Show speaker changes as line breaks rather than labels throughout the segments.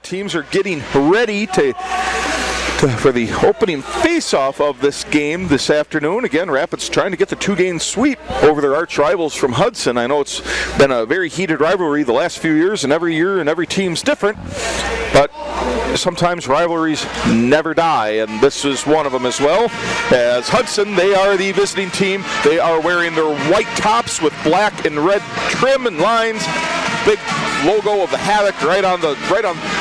teams are getting ready for the opening face-off of this game this afternoon. Again, Rapids trying to get the 2-game sweep over their arch rivals from Hudson. I know it's been a very heated rivalry the last few years, and every team's different, but sometimes rivalries never die, and this is one of them as well. As Hudson, they are the visiting team. They are wearing their white tops with black and red trim and lines. Big logo of the Havoc right on the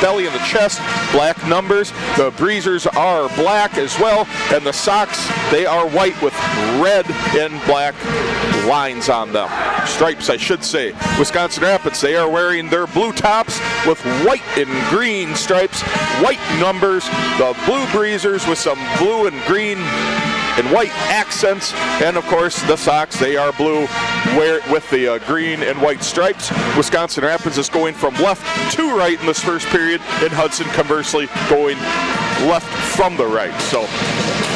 belly and the chest. Black numbers. The breezers are black as well, and the socks, they are white with red and black lines on them. Stripes, I should say. Wisconsin Rapids, they are wearing their blue tops with white and green stripes, white numbers. The blue breezers with some blue and green and white accents, and of course the socks, they are blue with the green and white stripes. Wisconsin Rapids is going from left to right in this first period, and Hudson conversely going left from the right. So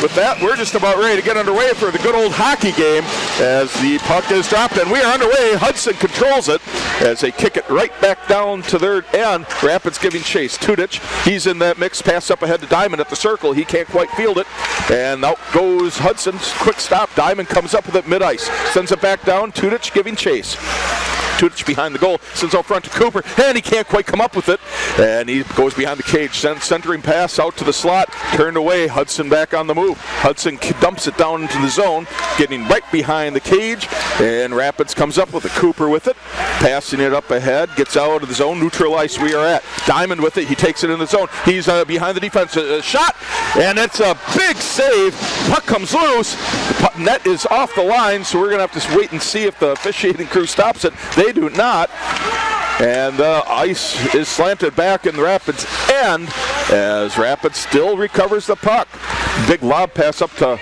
with that, we're just about ready to get underway for the good old hockey game as the puck is dropped, and we are underway. Hudson controls it as they kick it right back down to their end. Rapids giving chase. Tudich, he's in that mix. Pass up ahead to Diamond at the circle. He can't quite field it, and out goes Hudson. Quick stop. Diamond comes up with it mid-ice. Sends it back down. Tudich giving chase. Tudich behind the goal, sends out front to Cooper, and he can't quite come up with it, and he goes behind the cage. Centering pass out to the slot, turned away. Hudson back on the move. Hudson dumps it down into the zone, getting right behind the cage, and Rapids comes up with it. Cooper with it, passing it up ahead, gets out of the zone, neutral ice we are at. Diamond with it, he takes it in the zone. He's behind the defense, shot, and it's a big save. Puck comes loose. The net is off the line, so we're going to have to wait and see if the officiating crew stops it. They do not. And the ice is slanted back in the Rapids' end as Rapids still recovers the puck. Big lob pass up to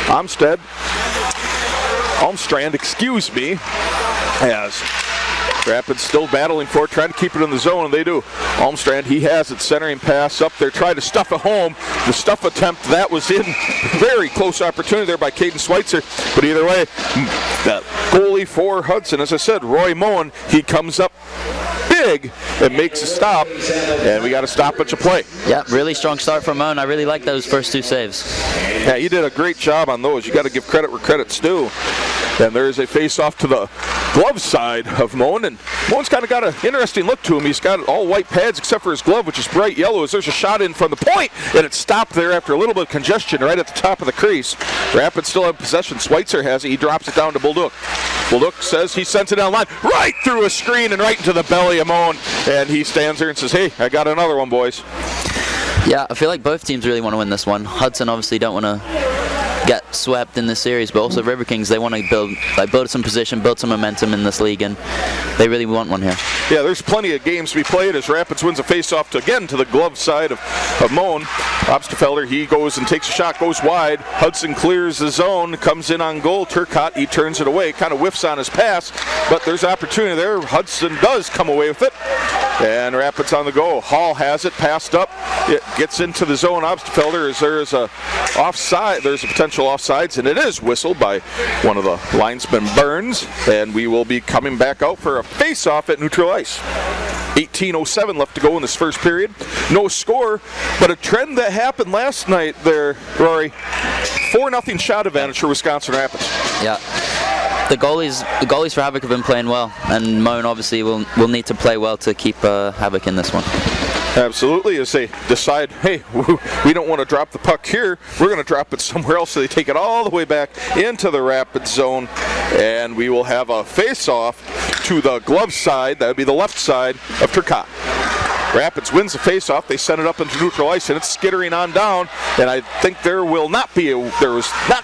Almstrand, excuse me, as Rapids still battling for it, trying to keep it in the zone, and they do. Almstrand, he has it, centering pass up there, trying to stuff it home. The stuff attempt, that was in. Very close opportunity there by Caden Schweitzer, but either way, that goalie for Hudson, as I said, Roy Moen, he comes up big and makes a stop, and we got a stoppage of play.
Yeah, really strong start from Moen. I really like those first two saves.
Yeah, you did a great job on those. You got to give credit where credit's due. And there's a face-off to the glove side of Moen, and Moen's kind of got an interesting look to him. He's got all white pads except for his glove, which is bright yellow, as there's a shot in from the point, and it stopped there after a little bit of congestion right at the top of the crease. Rapids still have possession. Schweitzer has it. He drops it down to Bullduk. Bullduk says he sends it down line, right through a screen and right into the belly of Moen, and he stands there and says, hey, I got another one, boys.
Yeah, I feel like both teams really want to win this one. Hudson obviously don't want to get swept in this series, but also Riverkings, they want to build some position, build some momentum in this league, and they really want one here.
Yeah, there's plenty of games to be played as Rapids wins a face-off to the glove side of Moen. Obsterfelder, he goes and takes a shot, goes wide. Hudson clears the zone, comes in on goal. Turcotte, he turns it away, kind of whiffs on his pass, but there's opportunity there. Hudson does come away with it, and Rapids on the go. Hall has it, passed up. It gets into the zone. Obsterfelder, as there's a offside, there's a potential offsides, and it is whistled by one of the linesmen, Burns, and we will be coming back out for a face-off at neutral ice. 18:07 left to go in this first period. No score, but a trend that happened last night there, Rory. 4-0 shot advantage for Wisconsin Rapids.
Yeah. The goalies for Havoc have been playing well, and Moen obviously will need to play well to keep Havoc in this one.
Absolutely, as they decide, hey, we don't want to drop the puck here, we're going to drop it somewhere else, so they take it all the way back into the Rapids zone, and we will have a face-off to the glove side. That would be the left side of Turcotte. Rapids wins the face-off. They send it up into neutral ice, and it's skittering on down. And I think there was not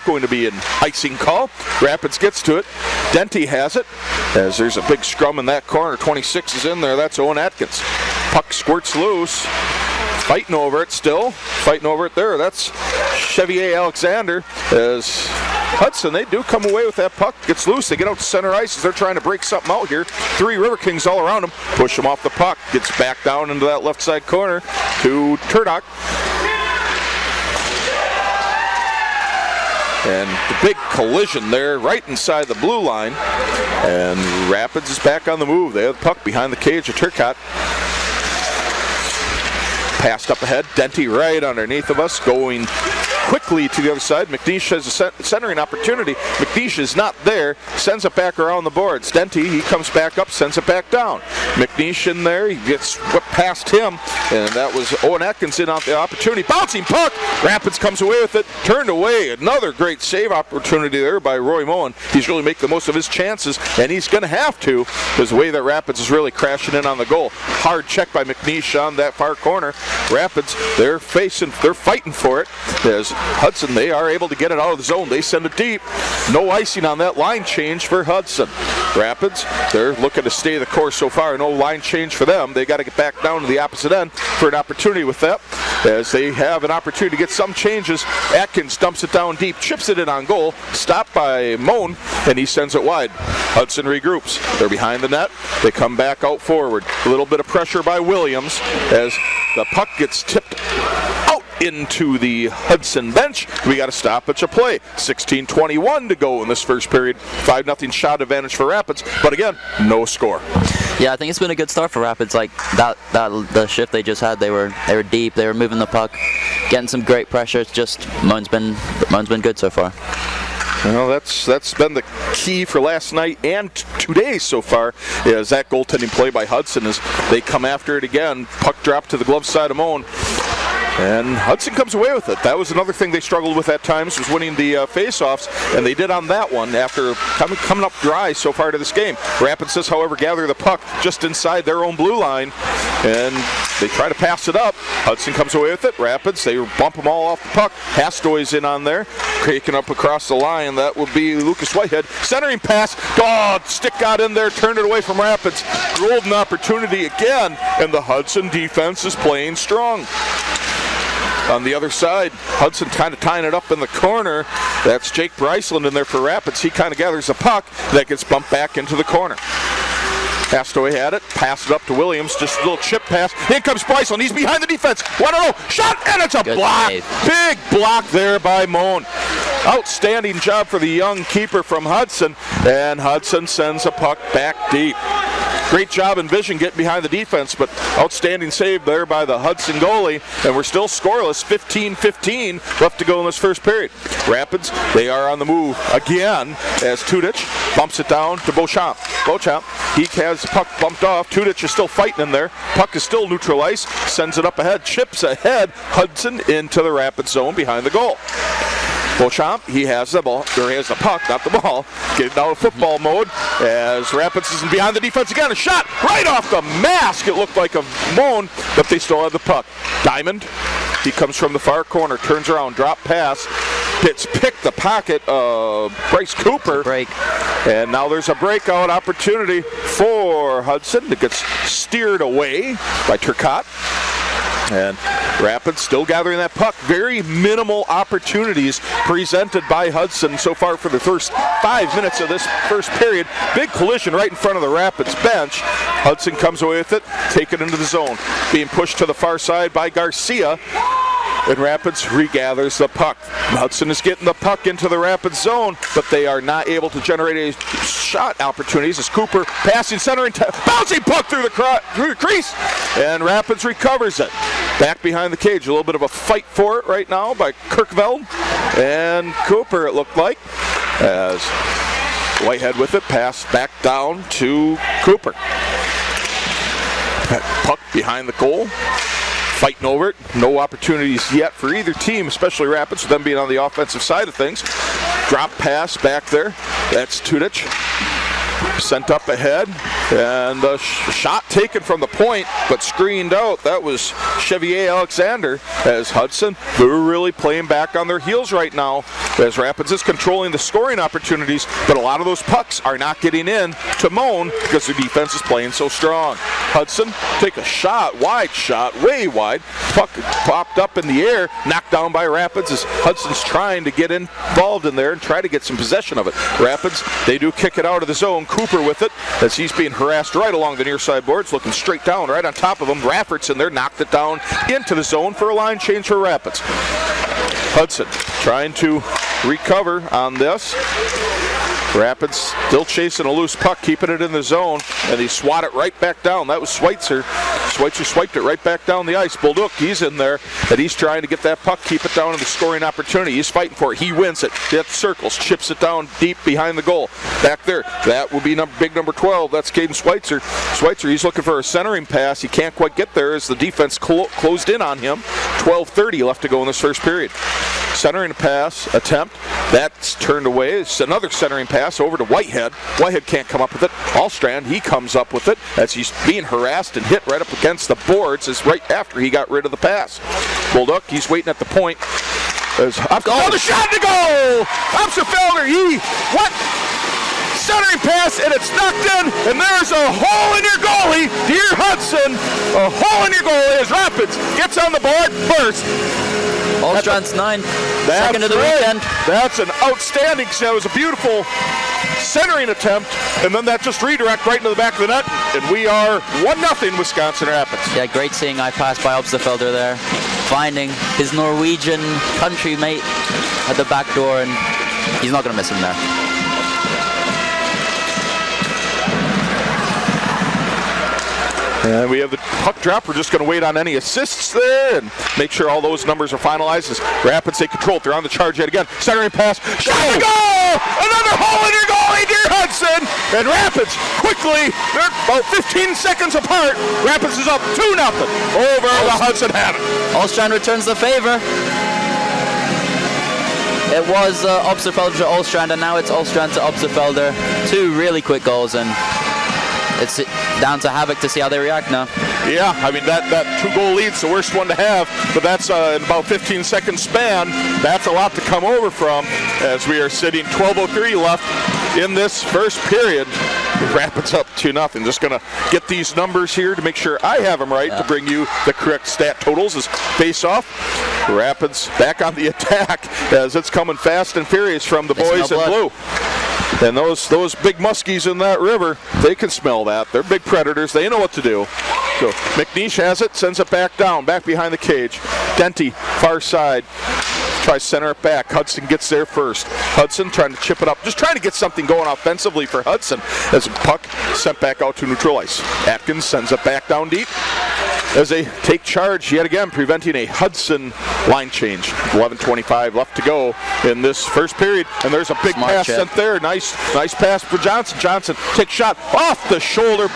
going to be an icing call. Rapids gets to it. Denty has it, as there's a big scrum in that corner. 26 is in there. That's Owen Atkins. Puck squirts loose. Fighting over it still. Fighting over it there. That's Chevier Alexander. As Hudson, they do come away with that puck. Gets loose. They get out to center ice as they're trying to break something out here. 3 Riverkings all around them. Push him off the puck. Gets back down into that left side corner to Turcotte. And the big collision there right inside the blue line. And Rapids is back on the move. They have the puck behind the cage of Turcotte. Passed up ahead. Denty right underneath of us, going quickly to the other side. McNeish has a centering opportunity. McNeish is not there. Sends it back around the boards. Denty, he comes back up, sends it back down. McNeish in there. He gets whipped past him. And that was Owen Atkinson on the opportunity. Bouncing puck. Rapids comes away with it. Turned away. Another great save opportunity there by Roy Moen. He's really making the most of his chances, and he's going to have to, because the way that Rapids is really crashing in on the goal. Hard check by McNeish on that far corner. Rapids, they're fighting for it. As Hudson, they are able to get it out of the zone. They send it deep. No icing on that line change for Hudson. Rapids, they're looking to stay the course so far. No line change for them. They got to get back down to the opposite end for an opportunity with that. As they have an opportunity to get some changes, Atkins dumps it down deep, chips it in on goal, stopped by Moen, and he sends it wide. Hudson regroups. They're behind the net. They come back out forward. A little bit of pressure by Williams as the puck gets tipped out into the Hudson bench. We got a stoppage of play. 16:21 to go in this first period. 5-0 shot advantage for Rapids, but again, no score.
Yeah, I think it's been a good start for Rapids. Like the shift they just had, they were deep, they were moving the puck, getting some great pressure. It's just Moen's been good so far.
Well, that's been the key for last night and today so far, is that goaltending play by Hudson as they come after it again. Puck drop to the glove side of Moen. And Hudson comes away with it. That was another thing they struggled with at times, was winning the face-offs, and they did on that one after coming up dry so far to this game. Rapids does, however, gather the puck just inside their own blue line, and they try to pass it up. Hudson comes away with it. Rapids, they bump them all off the puck. Hastoy's in on there, taking up across the line. That would be Lucas Whitehead. Centering pass. Oh, stick got in there, turned it away from Rapids. Golden opportunity again, and the Hudson defense is playing strong. On the other side, Hudson kind of tying it up in the corner. That's Jake Bryceland in there for Rapids. He kind of gathers the puck that gets bumped back into the corner. Hastoy had it, passed it up to Williams, just a little chip pass. In comes Bryceland, he's behind the defense. 1-0, shot, and it's a
Good
block.
save.
Big block there by Moen. Outstanding job for the young keeper from Hudson, and Hudson sends a puck back deep. Great job in vision getting behind the defense, but outstanding save there by the Hudson goalie, and we're still scoreless, 15-15 left to go in this first period. Rapids, they are on the move again as Tudich bumps it down to Beauchamp. Beauchamp, he has the puck bumped off. Tudich is still fighting in there. Puck is still neutralized, sends it up ahead, chips ahead. Hudson into the Rapids zone behind the goal. Beauchamp, he has the ball, or he has the puck, not the ball, getting out of football mode as Rapids is behind the defense again. A shot right off the mask. It looked like a Moen, but they still have the puck. Diamond, he comes from the far corner, turns around, drop pass, hits pick the pocket of Bryce Cooper.
Break.
And now there's a breakout opportunity for Hudson that gets steered away by Turcotte. And Rapids still gathering that puck. Very minimal opportunities presented by Hudson so far for the first 5 minutes of this first period. Big collision right in front of the Rapids bench. Hudson comes away with it, taken into the zone. Being pushed to the far side by Garcia. And Rapids regathers the puck. Hudson is getting the puck into the Rapids zone, but they are not able to generate any shot opportunities as Cooper passing center and bouncing puck through the crease, and Rapids recovers it. Back behind the cage, a little bit of a fight for it right now by Kirkveld and Cooper, it looked like, as Whitehead with it, pass back down to Cooper. Puck behind the goal. Fighting over it. No opportunities yet for either team, especially Rapids, with them being on the offensive side of things. Drop pass back there. That's Tudich. Sent up ahead. And the shot taken from the point, but screened out. That was Chevier Alexander as Hudson. They're really playing back on their heels right now as Rapids is controlling the scoring opportunities, but a lot of those pucks are not getting in to Moen because the defense is playing so strong. Hudson take a shot, wide shot, way wide. Puck popped up in the air, knocked down by Rapids as Hudson's trying to get involved in there and try to get some possession of it. Rapids, they do kick it out of the zone. Cooper with it as he's being harassed right along the near side boards, looking straight down, right on top of him. Raffert's in there, knocked it down into the zone for a line change for Rapids. Hudson trying to recover on this. Rapids still chasing a loose puck, keeping it in the zone, and they swat it right back down. That was Schweitzer. Schweitzer swiped it right back down the ice. Bolduc, he's in there, and he's trying to get that puck, keep it down in the scoring opportunity. He's fighting for it. He wins it. He circles, chips it down deep behind the goal. Back there, that will be big number 12. That's Caden Schweitzer. Schweitzer, he's looking for a centering pass. He can't quite get there as the defense closed in on him. 12:30 left to go in this first period. Centering pass attempt. That's turned away. It's another centering pass over to Whitehead. Whitehead can't come up with it. Allstrand, he comes up with it as he's being harassed and hit right up against the boards as right after he got rid of the pass. Bolduc, he's waiting at the point. Another shot to go! Obsterfelder, what? Centering pass, and it's knocked in, and there's a hole in your goalie, dear Hudson. A hole in your goalie as Rapids gets on the board first.
Allstrand's 9, second of the weekend.
That's an outstanding, that was a beautiful centering attempt, and then that just redirect right into the back of the net, and we are 1-0 Wisconsin Rapids.
Yeah, great seeing I pass by Obsterfelder there, finding his Norwegian countrymate at the back door, and he's not going to miss him there.
And we have the puck drop. We're just going to wait on any assists there and make sure all those numbers are finalized as Rapids take control. They're on the charge yet again. Centering pass. Shot to go! Another hole in your goalie, dear Hudson! And Rapids quickly, they're about 15 seconds apart. Rapids is up 2-0 over the Hudson Havoc.
Allstrand returns the favor. It was Obsterfelder to Allstrand, and now it's Allstrand to Obsterfelder. 2 really quick goals, and it's down to Havoc to see how they react now.
Yeah, I mean, that 2-goal lead's the worst one to have, but that's in about 15-second span. That's a lot to come over from as we are sitting 12:03 left in this first period. Rapids up 2-0. Just going to get these numbers here to make sure I have them right to bring you the correct stat totals as face-off. Rapids back on the attack as it's coming fast and furious from the boys in blue. And those big muskies in that river, they can smell that. They're big predators. They know what to do. So McNeish has it, sends it back down, back behind the cage. Denty, far side. Tries to center it back. Hudson gets there first. Hudson trying to chip it up. Just trying to get something going offensively for Hudson as a puck sent back out to neutral ice. Atkins sends it back down deep as they take charge yet again, preventing a Hudson line change. 11:25 left to go in this first period, and there's a big pass sent there. Nice pass for Johnson. Johnson takes shot off the shoulder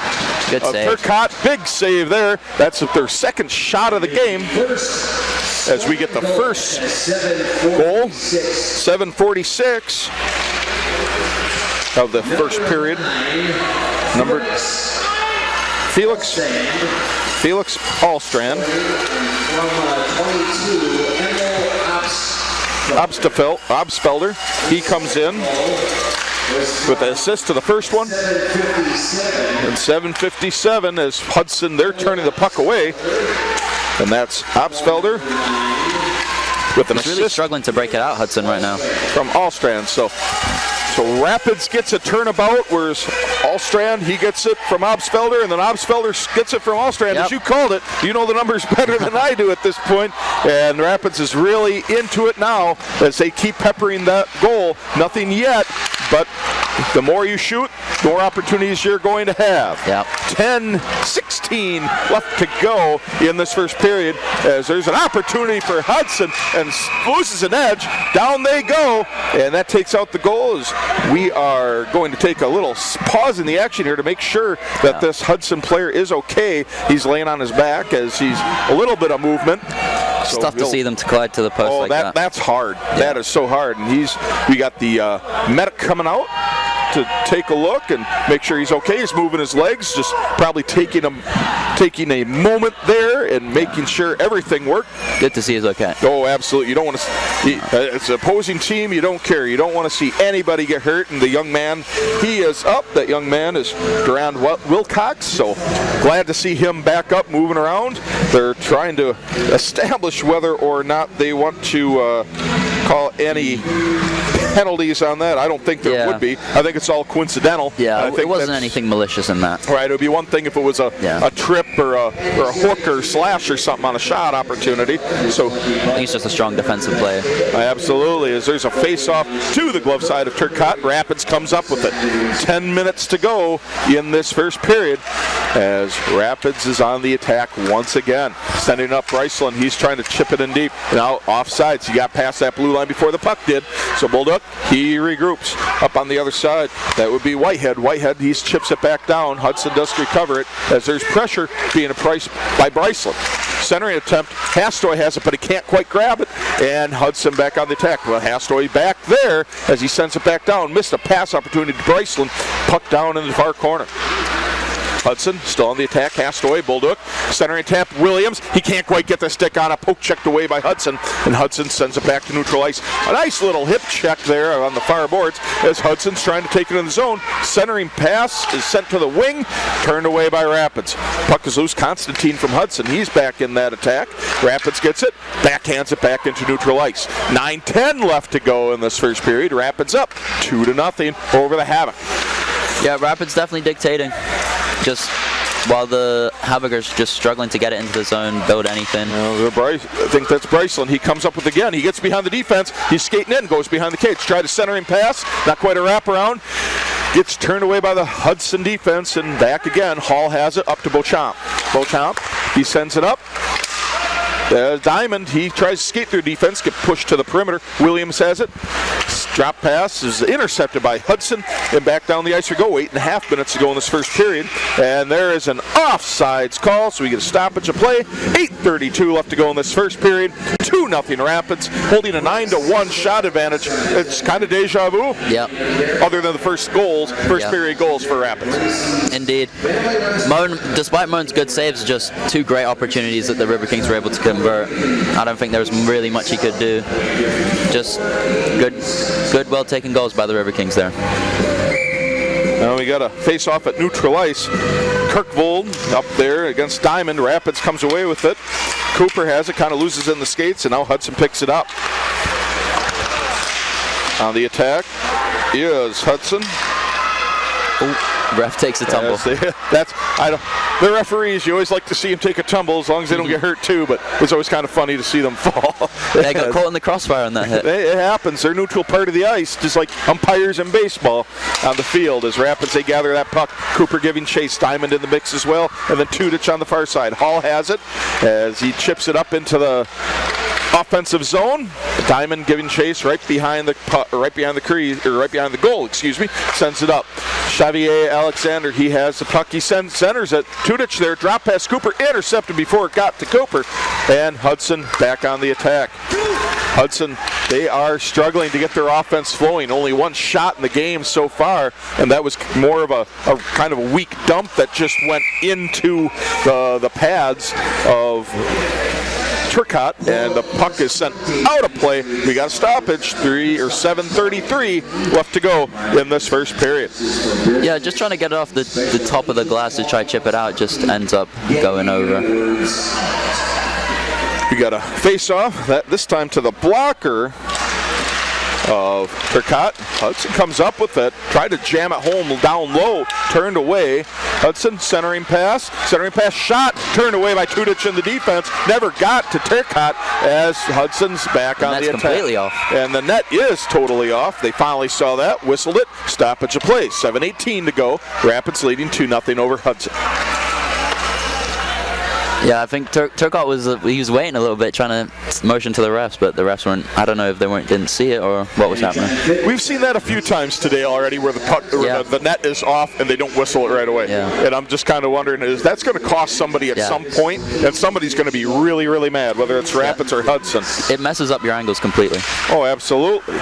Good
of
save.
Turcotte. Big save there. That's their second shot of the game as we get the first goal. 7:46 of the first period. Number Felix Allstrand. Obsterfelder, he comes in with the assist to the first one. And 7:57 as Hudson, they're turning the puck away. And that's Obsterfelder with an assist.
Really struggling to break it out, Hudson, right now.
From Allstrand. So Rapids gets a turnabout, whereas Allstrand, he gets it from Obsterfelder, and then Obsterfelder gets it from Allstrand.
Yep.
As you called it, you know the numbers better than I do at this point. And Rapids is really into it now as they keep peppering that goal. Nothing yet, but the more you shoot, the more opportunities you're going to have.
Yep.
10-16 left to go in this first period as there's an opportunity for Hudson and loses an edge. Down they go, and that takes out the goals. We are going to take a little pause in the action here to make sure that this Hudson player is okay. He's laying on his back as he's a little bit of movement.
It's tough to see them to collide to the post like that.
That's hard. Yeah. That is so hard. And we got the medic coming out to take a look and make sure he's okay. He's moving his legs, just probably taking a moment there and making sure everything worked.
Good to see he's okay.
Oh, absolutely. You don't want to. It's an opposing team. You don't care. You don't want to see anybody get hurt. And the young man, he is up. That young man is Durand Wilcox. So glad to see him back up, moving around. They're trying to establish whether or not they want to call any penalties on that. I don't think there would be. I think it's all coincidental.
Yeah,
I think
it wasn't anything malicious in that.
Right, it would be one thing if it was a trip or a hook or slash or something on a shot opportunity. So
he's just a strong defensive player.
Absolutely, as there's a face-off to the glove side of Turcotte. Rapids comes up with it. 10 minutes to go in this first period as Rapids is on the attack once again. Sending up Bryceland. He's trying to chip it in deep. Now offsides. He got past that blue line before the puck did. So Bulldog, he regroups up on the other side. That would be Whitehead. Whitehead, he chips it back down. Hudson does recover it as there's pressure being applied by Bryceland. Centering attempt. Hastoy has it, but he can't quite grab it. And Hudson back on the attack. Well, Hastoy back there as he sends it back down. Missed a pass opportunity to Bryceland. Puck down in the far corner. Hudson still on the attack. Hastoy, Bulldog, centering tap. Williams, he can't quite get the stick on a poke checked away by Hudson, and Hudson sends it back to neutral ice. A nice little hip check there on the far boards as Hudson's trying to take it in the zone. Centering pass is sent to the wing, turned away by Rapids. Puck is loose. Constantine from Hudson, he's back in that attack. Rapids gets it, backhands it back into neutral ice. 9:10 left to go in this first period. Rapids up 2-0 over the Havoc.
Yeah, Rapids definitely dictating. Just while the Havocers just struggling to get it into the zone, build anything.
I think that's Bryceland. He comes up with again. He gets behind the defense. He's skating in, goes behind the cage. Try to center him pass. Not quite a wraparound. Gets turned away by the Hudson defense and back again. Hall has it up to Beauchamp. Beauchamp, he sends it up. Diamond, he tries to skate through defense, get pushed to the perimeter. Williams has it. Drop pass is intercepted by Hudson, and back down the ice we go. 8.5 minutes to go in this first period, and there is an offsides call, so we get a stoppage of play. 8:32 left to go in this first period. 2-0 Rapids, holding a 9-1 shot advantage. It's kind of deja vu.
Yep.
Other than the first period goals for Rapids.
Indeed. Despite Moan's good saves, just two great opportunities that the Riverkings were able to convert. I don't think there was really much he could do. Just good, well-taken goals by the Riverkings there.
Now we got a face-off at neutral ice. Kirkvold up there against Diamond. Rapids comes away with it. Cooper has it, kind of loses in the skates, and now Hudson picks it up. On the attack is Hudson.
Ref takes a tumble.
The referees, you always like to see him take a tumble as long as they don't get hurt too, but it's always kind of funny to see them fall.
They got caught in the crossfire on that hit.
It happens. They're neutral part of the ice, just like umpires in baseball on the field. As Rapids, they gather that puck. Cooper giving chase. Diamond in the mix as well, and then Tudich on the far side. Hall has it as he chips it up into the offensive zone. Diamond giving chase right behind the goal. Sends it up. Xavier Alexander, he has the puck. He centers it. Tudich there. Drop pass. Cooper intercepted before it got to Cooper, and Hudson back on the attack. Hudson, they are struggling to get their offense flowing. Only one shot in the game so far, and that was more of a kind of a weak dump that just went into the pads of Turcotte, and the puck is sent out of play. We got a stoppage. 7:33 left to go in this first period.
Yeah, just trying to get it off the top of the glass to try to chip it out, just ends up going over.
We got a face-off, that this time to the blocker of Turcotte. Hudson comes up with it, tried to jam it home down low, turned away. Hudson centering pass, shot, turned away by Tudich in the defense, never got to Turcotte as Hudson's back on the attack.
Completely off.
And the net is totally off. They finally saw that, whistled it, stoppage of play. 7:18 to go. Rapids leading 2-0 over Hudson.
Yeah, I think Turcotte was waiting a little bit, trying to motion to the refs, but the refs weren't. I don't know if they didn't see it or what was happening.
We've seen that a few times today already, where the puck, the net is off and they don't whistle it right away.
Yeah.
And I'm just kind of wondering, that's going to cost somebody at some point, and somebody's going to be really, really mad, whether it's Rapids or Hudson.
It messes up your angles completely.
Oh, absolutely.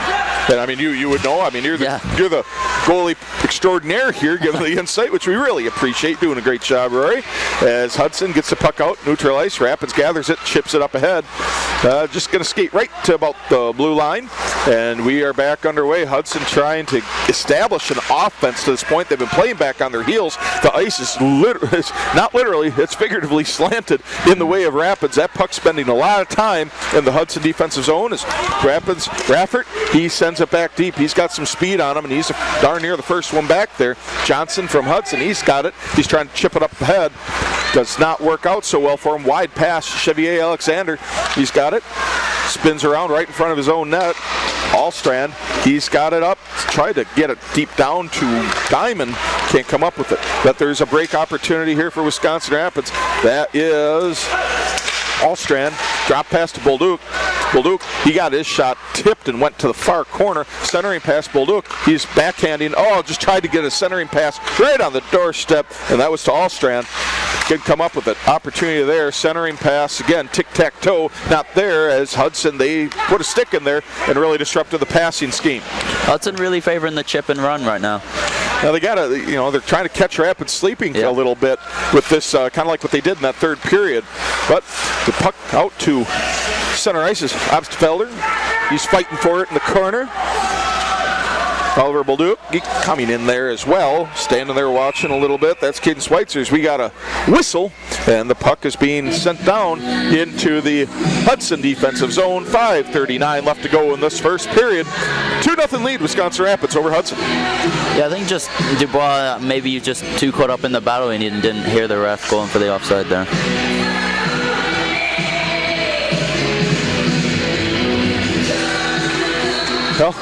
And I mean, you would know. I mean, you're the goalie extraordinaire here, giving the insight, which we really appreciate. Doing a great job, Rory. As Hudson gets the puck out. out, neutral ice. Rapids gathers it, chips it up ahead. Just going to skate right to about the blue line, and we are back underway. Hudson trying to establish an offense to this point. They've been playing back on their heels. The ice is not literally, it's figuratively slanted in the way of Rapids. That puck spending a lot of time in the Hudson defensive zone as Raffert, he sends it back deep. He's got some speed on him, and he's darn near the first one back there. Johnson from Hudson, he's got it. He's trying to chip it up ahead. Does not work out so well for him. Wide pass, Chevier Alexander, he's got it. Spins around right in front of his own net. Allstrand, he's got it up. Tried to get it deep down to Diamond. Can't come up with it. But there's a break opportunity here for Wisconsin Rapids. That is Allstrand. Drop pass to Bolduc. Bolduc, he got his shot tipped and went to the far corner. Centering pass, Bolduc. He's backhanding. Oh, just tried to get a centering pass right on the doorstep, and that was to Allstrand. Could come up with an opportunity there. Centering pass, again, tic-tac-toe. Not there as Hudson, they put a stick in there and really disrupted the passing scheme.
Hudson really favoring the chip and run right now.
Now they got to, they're trying to catch Rapids sleeping a little bit with this, kind of like what they did in that third period. But the puck out to center ice is Obstfelder. He's fighting for it in the corner. Oliver Bolduc coming in there as well, standing there watching a little bit. That's Caden Schweitzer's. We got a whistle, and the puck is being sent down into the Hudson defensive zone. 5:39 left to go in this first period. 2-0 lead, Wisconsin Rapids over Hudson.
Yeah, I think just Dubois, maybe you just too caught up in the battle and you didn't hear the ref going for the offside there.
Well,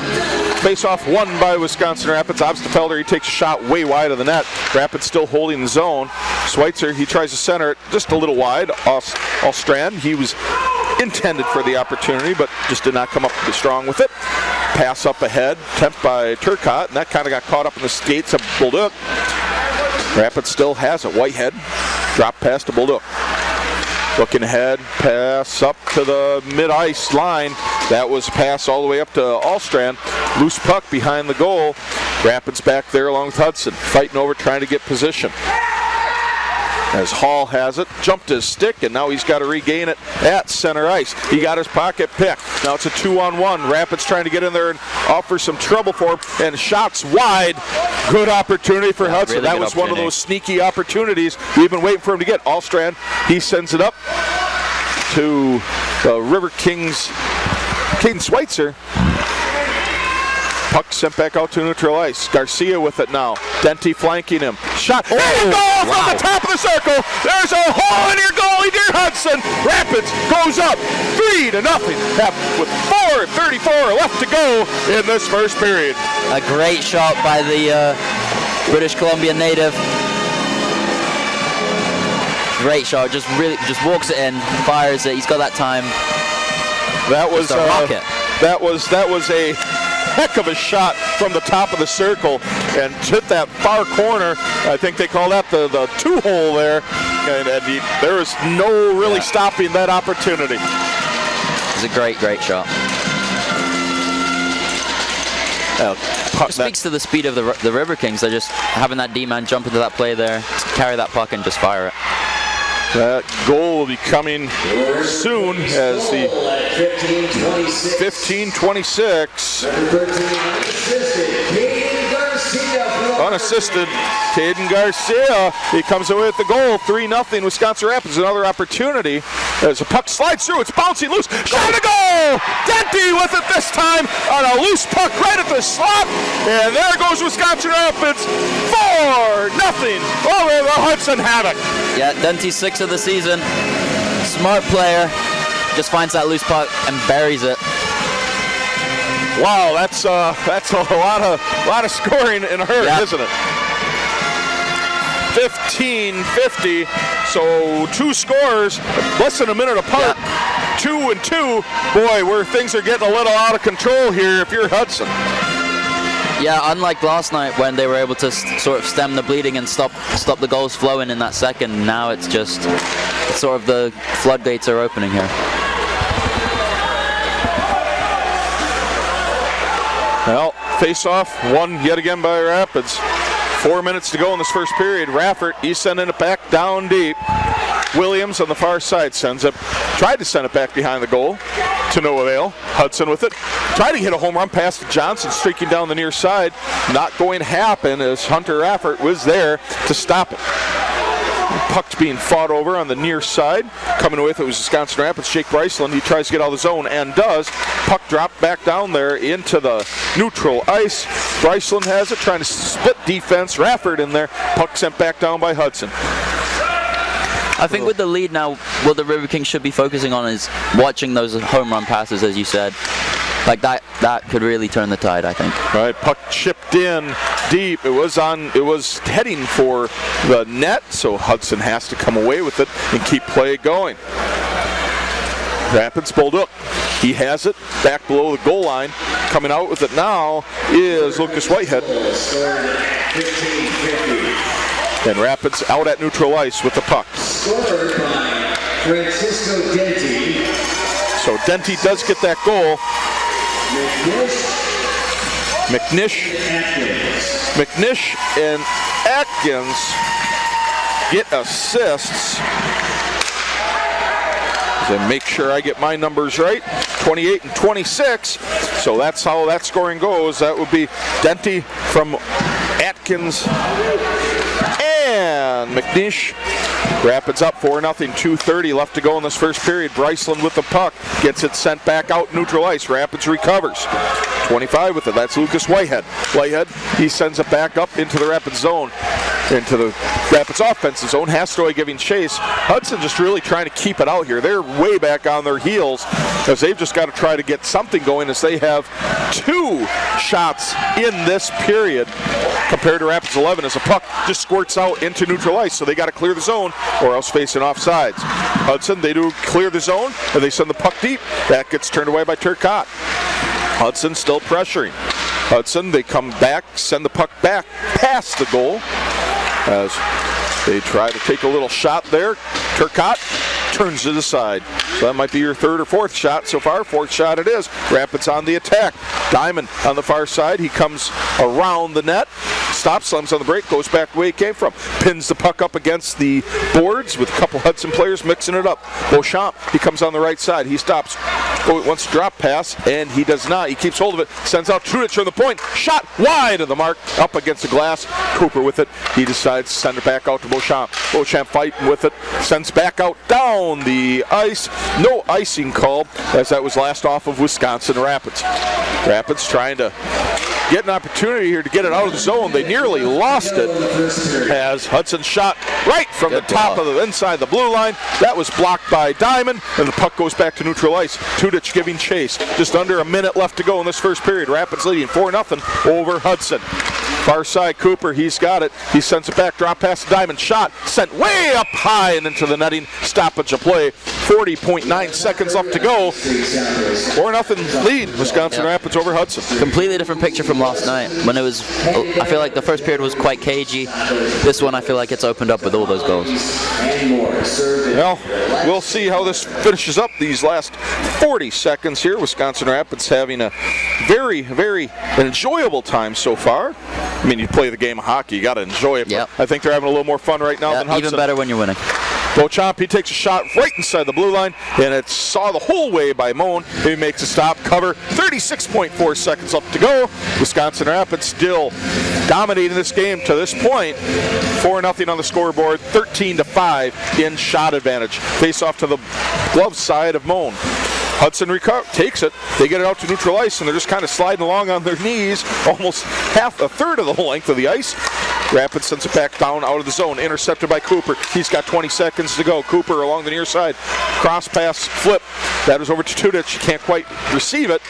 face-off won by Wisconsin Rapids. Obstfelder, he takes a shot way wide of the net. Rapids still holding the zone. Schweitzer, he tries to center it just a little wide. Allstrand, he was intended for the opportunity, but just did not come up strong with it. Pass up ahead, attempt by Turcotte, and that kind of got caught up in the skates of Bolduc. Rapids still has it. Whitehead, drop pass to Bolduc. Looking ahead, pass up to the mid-ice line. That was a pass all the way up to Allstrand. Loose puck behind the goal. Rapids back there along with Hudson. Fighting over, trying to get position. As Hall has it, jumped his stick, and now he's got to regain it at center ice. He got his pocket picked. Now it's a 2-on-1. Rapids trying to get in there and offer some trouble for him, and shots wide. Good opportunity for Hudson.
Really
that was one of those sneaky opportunities we've been waiting for him to get. Allstrand, he sends it up to the Riverkings. Caden Schweitzer. Puck sent back out to neutral ice. Garcia with it now. Denty flanking him. Shot. Oh, and goal from the top of the circle. There's a hole in your goalie, dear Hudson. Rapids goes up 3-0. With 4:34 left to go in this first period.
A great shot by the British Columbia native. Great shot. Just walks it in, fires it. He's got that time.
That was
a rocket.
That was a heck of a shot from the top of the circle and hit that far corner. I think they call that the two-hole there, and there was no really stopping that opportunity.
It was a great shot. It speaks to the speed of the Riverkings. They're just having that D-man jump into that play there, carry that puck and just fire it.
That goal will be coming soon as the 15-26. Unassisted, Caden Garcia. He comes away with the goal. 3-0 Wisconsin Rapids. Another opportunity as a puck slides through. It's bouncing loose. Shot a goal! Denty with it this time on a loose puck right at the slot. And there goes Wisconsin Rapids. 4-0 over the Hudson Havoc.
Yeah, Denty's 6th of the season. Smart player. Just finds that loose puck and buries it.
Wow, that's a lot of scoring in a hurry, isn't it? 15-50, so 2 scores, less than a minute apart. 2 and 2. Boy, where things are getting a little out of control here if you're Hudson.
Yeah, unlike last night when they were able to sort of stem the bleeding and stop the goals flowing in that second, now it's just sort of the floodgates are opening here.
Well, face-off won yet again by Rapids. 4 minutes to go in this first period. Raffert, he's sending it back down deep. Williams on the far side tried to send it back behind the goal to no avail. Hudson with it. Tried to hit a home run pass to Johnson streaking down the near side. Not going to happen as Hunter Raffert was there to stop it. Puck's being fought over on the near side. Coming with it was Wisconsin Rapids. Jake Bryceland, he tries to get out of the zone and does. Puck dropped back down there into the neutral ice. Bryceland has it, trying to split defense. Raffert in there. Puck sent back down by Hudson.
I think with the lead now, what the Riverkings should be focusing on is watching those home run passes, as you said. Like that could really turn the tide, I think.
All right, puck chipped in deep. It was heading for the net, so Hudson has to come away with it and keep play going. Rapids pulled up. He has it back below the goal line. Coming out with it now is Lucas Whitehead. And Rapids out at neutral ice with the puck.
Scored by Francisco Denti.
So Denti does get that goal. McNish and Atkins get assists. And make sure I get my numbers right. 28 and 26. So that's how that scoring goes. That would be Denti from Atkins and McNish. Rapids up 4-0, 2:30 left to go in this first period. Bryceland with the puck, gets it sent back out neutral ice. Rapids recovers. 25 with it, that's Lucas Whitehead. Whitehead, he sends it back up into the Rapids zone, into the Rapids offensive zone. Hastoy giving chase. Hudson just really trying to keep it out here. They're way back on their heels because they've just got to try to get something going as they have 2 shots in this period compared to Rapids 11 as the puck just squirts out into neutral ice. So they got to clear the zone or else facing offsides. Hudson, they do clear the zone and they send the puck deep. That gets turned away by Turcotte. Hudson still pressuring. Hudson, they come back, send the puck back past the goal as they try to take a little shot there. Turcotte turns it aside. So that might be your 3rd or 4th shot so far. 4th shot it is. Rapids on the attack. Diamond on the far side. He comes around the net. Stops, slams on the break, goes back the way he came from. Pins the puck up against the boards with a couple Hudson players mixing it up. Beauchamp, he comes on the right side. He stops. Wants to drop pass, and he does not. He keeps hold of it. Sends out Trudich from the point. Shot wide of the mark. Up against the glass. Cooper with it. He decides to send it back out to Beauchamp. Beauchamp fighting with it. Sends back out down the ice. No icing called as that was last off of Wisconsin Rapids. Rapids trying to get an opportunity here to get it out of the zone. They nearly lost it as Hudson shot right from the top of the inside the blue line. That was blocked by Diamond, and the puck goes back to neutral ice. Tudich giving chase. Just under a minute left to go in this first period. Rapids leading 4-0 over Hudson. Far side, Cooper, he's got it. He sends it back, drop past the Diamond. Shot sent way up high and into the netting. Stoppage of play. 40.9 seconds left to go. 4-0 lead, Wisconsin Rapids over Hudson.
Completely different picture from last night when it was, I feel like the first period was quite cagey. This one I feel like it's opened up with all those goals.
Well, we'll see how this finishes up these last 40 seconds here. Wisconsin Rapids having a very, very enjoyable time so far. I mean, you play the game of hockey, you got to enjoy it.
Yep.
I think they're having a little more fun right now than Hudson.
Even better when you're winning.
Beauchamp, he takes a shot right inside the blue line, and it's saw the whole way by Moan. He makes a stop, cover. 36.4 seconds left to go. Wisconsin Rapids still dominating this game to this point. 4-0 on the scoreboard, 13-5 in shot advantage. Face off to the glove side of Moan. Hudson takes it. They get it out to neutral ice, and they're just kind of sliding along on their knees, almost a third of the length of the ice. Rapids sends it back down out of the zone, intercepted by Cooper. He's got 20 seconds to go. Cooper along the near side. Cross pass, flip. That is over to Tudich. Can't quite receive it.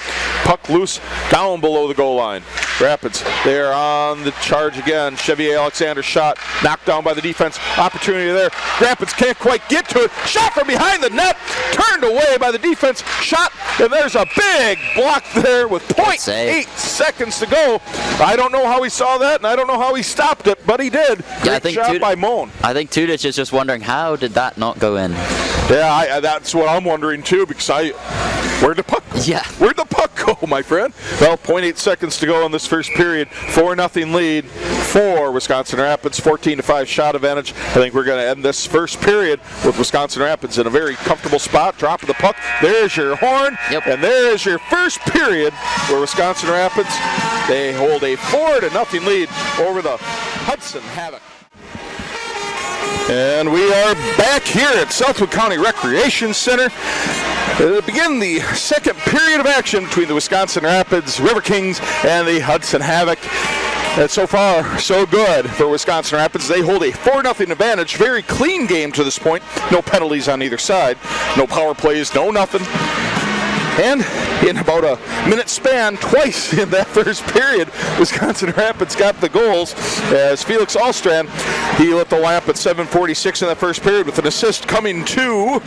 Puck loose down below the goal line. Rapids, they're on the charge again. Chevier Alexander shot, knocked down by the defense. Opportunity there. Rapids can't quite get to it. Shot from behind the net. Turned away by the defense. Shot, and there's a big block there with 0.8 seconds to go. I don't know how he saw that, and I don't know how he stopped it, but he did. Great job by Moan.
I think Tudich is just wondering, how did that not go in?
Yeah, that's what I'm wondering too, because where'd the puck go?
Yeah.
Where'd the puck go, my friend? Well, 0.8 seconds to go in this first period. 4-0 lead for Wisconsin Rapids. 14-5 shot advantage. I think we're going to end this first period with Wisconsin Rapids in a very comfortable spot. Drop of the puck. There's your horn.
Yep.
And there is your first period where Wisconsin Rapids, they hold a 4-0 lead over the Hudson Havoc. And we are back here at Southwood County Recreation Center to begin the second period of action between the Wisconsin Rapids Riverkings and the Hudson Havoc. And so far, so good for Wisconsin Rapids. They hold a 4-0 advantage. Very clean game to this point. No penalties on either side. No power plays, no nothing. And in about a minute span, twice in that first period, Wisconsin Rapids got the goals as Felix Ahlstrand, he lit the lamp at 7:46 in that first period with an assist coming to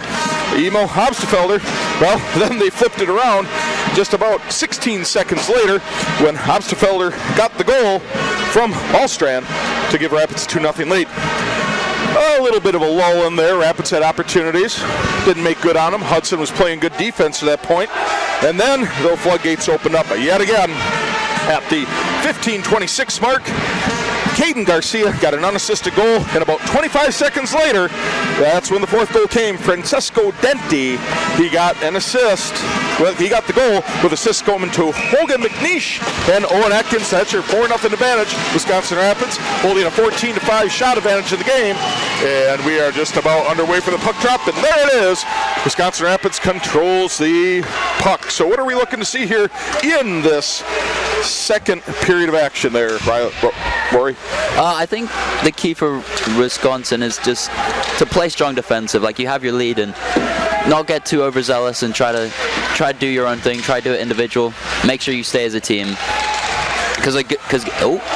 Emo Hobstefelder. Well, then they flipped it around just about 16 seconds later when Hobstefelder got the goal from Ahlstrand to give Rapids a 2-0 lead. A little bit of a lull in there. Rapids had opportunities. Didn't make good on them. Hudson was playing good defense to that point. And then the floodgates opened up yet again at the 15:26 mark. Caden Garcia got an unassisted goal, and about 25 seconds later, that's when the fourth goal came. Francesco Denti, he got an assist. Well, he got the goal with assists coming to Hogan McNeish and Owen Atkins. That's your 4-0 advantage. Wisconsin Rapids holding a 14-5 shot advantage in the game. And we are just about underway for the puck drop, and there it is. Wisconsin Rapids controls the puck. So what are we looking to see here in this second period of action there, Rory?
I think the key for Wisconsin is just to play strong defensive. Like, you have your lead and not get too overzealous and try to do your own thing. Try to do it individual. Make sure you stay as a team. Because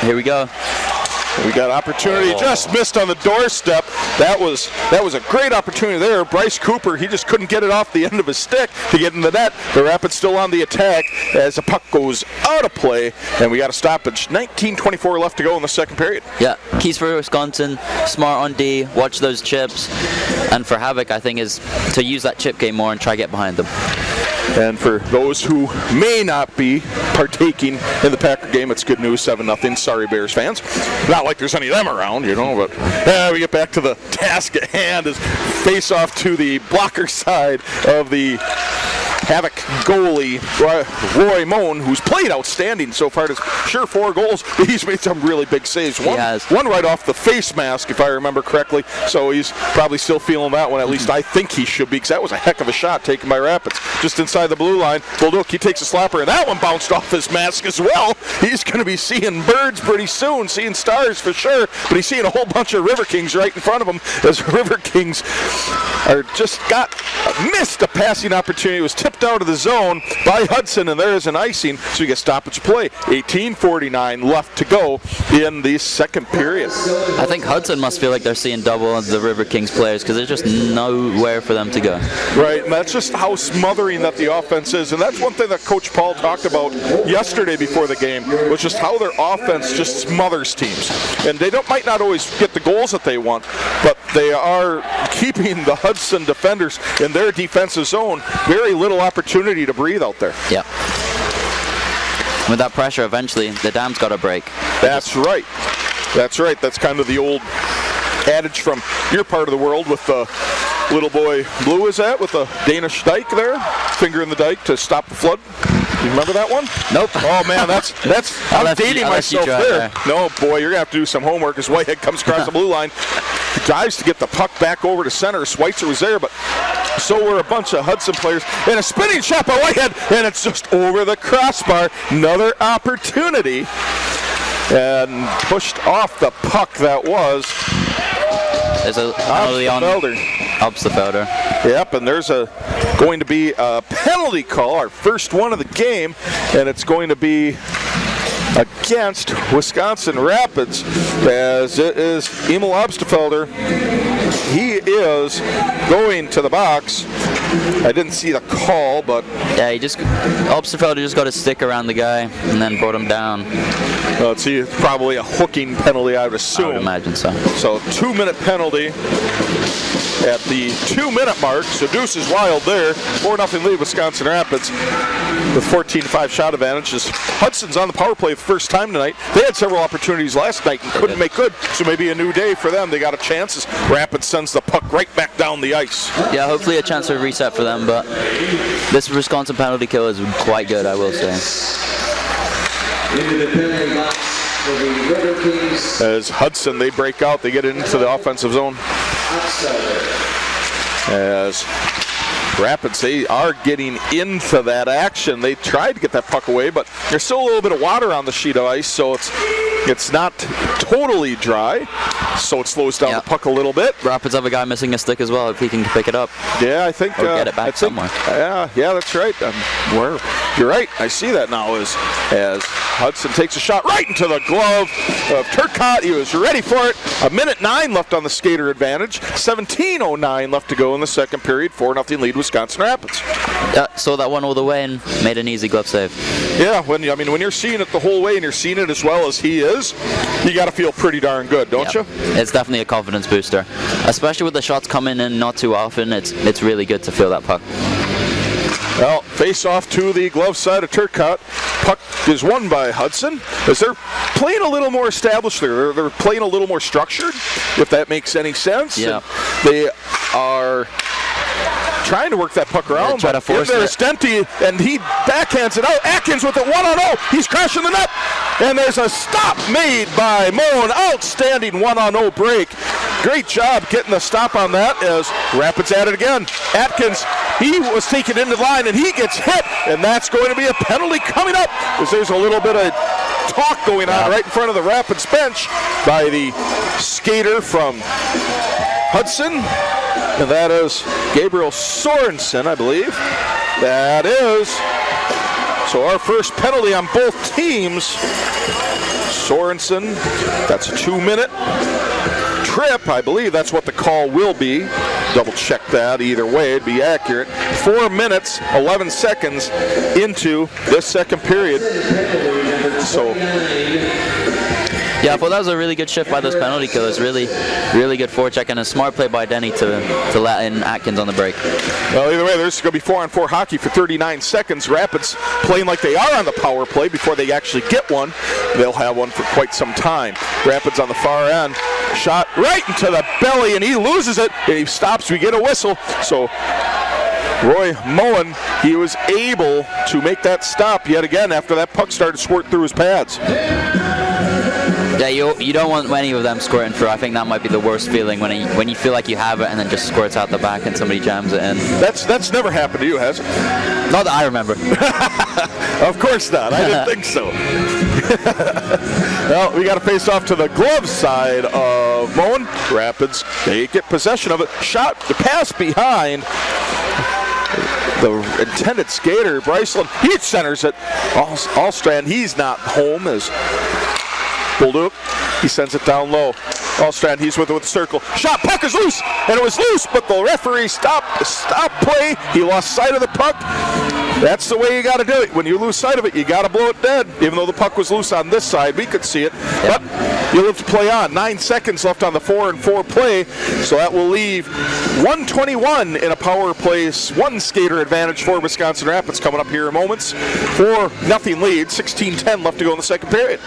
here we go.
We got opportunity, just missed on the doorstep. That was a great opportunity there. Bryce Cooper, he just couldn't get it off the end of his stick to get in the net. The Rapids still on the attack as the puck goes out of play, and we got a stoppage. 19:24 left to go in the second period.
Yeah, keys for Wisconsin, smart on D, watch those chips. And for Havoc, I think, is to use that chip game more and try to get behind them.
And for those who may not be partaking in the Packer game, it's good news, 7-0. Sorry, Bears fans. Not like there's any of them around, but we get back to the task at hand as face off to the blocker side of the Havoc goalie, Roy Moan, who's played outstanding so far. Sure, 4 goals, but he's made some really big saves. One right off the face mask, if I remember correctly, so he's probably still feeling that one. At least I think he should be, because that was a heck of a shot taken by Rapids. Just inside the blue line, Bolduc, he takes a slapper, and that one bounced off his mask as well. He's going to be seeing birds pretty soon, seeing stars for sure, but he's seeing a whole bunch of Riverkings right in front of him as Riverkings missed a passing opportunity. It was tipped out of the zone by Hudson, and there is an icing, so you get stoppage play. 18:49 left to go in the second period.
I think Hudson must feel like they're seeing double of the Riverkings players, because there's just nowhere for them to go.
Right, and that's just how smothering that the offense is, and that's one thing that Coach Paul talked about yesterday before the game, was just how their offense just smothers teams. And they might not always get the goals that they want, but they are keeping the Hudson defenders in their defensive zone. Very little opportunity to breathe out there.
Yeah. With that pressure, eventually the dam's got to break.
That's right. That's right. That's kind of the old adage from your part of the world with the little boy Blue, is that, with the Danish dike there, finger in the dike to stop the flood. You remember that one?
Nope.
Oh man, that's I'm dating myself there. No, boy, you're gonna have to do some homework as Whitehead comes across the blue line. He dives to get the puck back over to center. Schweitzer was there, but so were a bunch of Hudson players. And a spinning shot by Whitehead, and it's just over the crossbar. Another opportunity. And pushed off the puck that was.
There's a penalty on Hobstefelder.
Yep, and there's going to be a penalty call, our first one of the game, and it's going to be against Wisconsin Rapids, as it is Emil Hobstefelder. He is going to the box. I didn't see the call, but
yeah, Hobstefelder just got a stick around the guy and then brought him down.
Let's see, it's probably a hooking penalty, I would assume.
I would imagine so.
So 2-minute penalty. at the 2-minute mark. So deuce is wild there. 4-0 lead, Wisconsin Rapids with 14-5 shot advantage. As Hudson's on the power play the first time tonight. They had several opportunities last night and couldn't make good. So maybe a new day for them. They got a chance as Rapids sends the puck right back down the ice.
Yeah, hopefully a chance for a reset for them, but this Wisconsin penalty kill is quite good, I will say.
Into the penalty box for the Riverkings.
As Hudson, they break out, they get into the offensive zone. As Rapids, they are getting into that action. They tried to get that puck away, but there's still a little bit of water on the sheet of ice, so it's not totally dry. So it slows down the puck a little bit.
Rapids have a guy missing a stick as well, if he can pick it up.
Yeah, I think.
Or get it back somewhere.
Yeah, that's right. You're right. I see that now as Hudson takes a shot right into the glove of Turcotte. He was ready for it. 1:09 left on the skater advantage. 17:09 left to go in the second period. 4-0 lead, Wisconsin Rapids.
Yeah, saw that one all the way and made an easy glove save.
Yeah, when you're seeing it the whole way and you're seeing it as well as he is, you got to feel pretty darn good, don't you?
It's definitely a confidence booster, especially with the shots coming in not too often. It's really good to feel that puck.
Well, face off to the glove side of Turcotte. Puck is won by Hudson as they're playing a little more established there. They're playing a little more structured, if that makes any sense.
Yeah.
And they are trying to work that puck around,
try to force
there's Denty, and he backhands it out. Atkins with it 1-on-0. He's crashing the net, and there's a stop made by Moen. Outstanding 1-on-0 break. Great job getting the stop on that as Rapids at it again. Atkins, he was taken into the line, and he gets hit, and that's going to be a penalty coming up as there's a little bit of talk going on right in front of the Rapids bench by the skater from Hudson. And that is Gabriel Sorensen, I believe. That is. So our first penalty on both teams. Sorensen, that's a 2-minute trip. I believe that's what the call will be. Double check that. Either way, it'd be accurate. 4 minutes, 11 seconds into this second period. So.
Yeah, I thought that was a really good shift by those penalty killers. Really, really good forecheck and a smart play by Denny to let in Atkins on the break.
Well, either way, there's going to be 4-on-4 hockey for 39 seconds. Rapids playing like they are on the power play before they actually get one. They'll have one for quite some time. Rapids on the far end. Shot right into the belly, and he loses it. And he stops. We get a whistle. So Roy Moen, he was able to make that stop yet again after that puck started squirting through his pads.
Yeah, you don't want any of them squirting through. I think that might be the worst feeling when you feel like you have it and then just squirts out the back and somebody jams it in.
That's never happened to you, has it?
Not that I remember.
Of course not. I didn't think so. Well, we got to face off to the glove side of Moen. Rapids, they get possession of it. Shot, the pass behind. The intended skater, Bryceland, he centers it. Allstrand, he's not home as Bullduk, he sends it down low. Allstrand, he's with it with the circle. Shot, puck is loose, and it was loose, but the referee stopped play. He lost sight of the puck. That's the way you got to do it. When you lose sight of it, you got to blow it dead. Even though the puck was loose on this side, we could see it. But you'll have to play on. 9 seconds left on the 4-on-4 play, so that will leave 1:21 in a power play, one skater advantage for Wisconsin Rapids coming up here in moments. 4-0 lead, 16:10 left to go in the second period.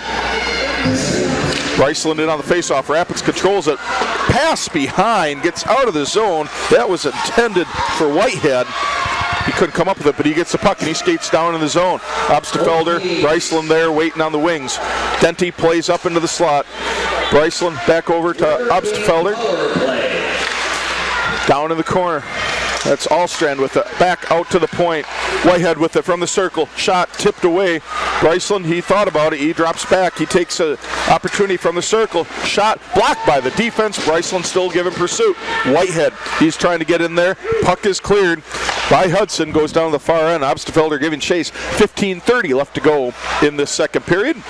Bryceland in on the faceoff. Rapids controls it. Pass behind, gets out of the zone. That was intended for Whitehead. He couldn't come up with it, but he gets the puck and he skates down in the zone. Obstfelder, Bryceland there waiting on the wings. Denty plays up into the slot. Bryceland back over to Obstfelder. Down in the corner. That's Allstrand with it. Back out to the point. Whitehead with it from the circle. Shot tipped away. Bryceland, he thought about it. He drops back. He takes an opportunity from the circle. Shot blocked by the defense. Bryceland still giving pursuit. Whitehead, he's trying to get in there. Puck is cleared by Hudson. Goes down to the far end. Obstfelder giving chase. 15:30 left to go in this second period.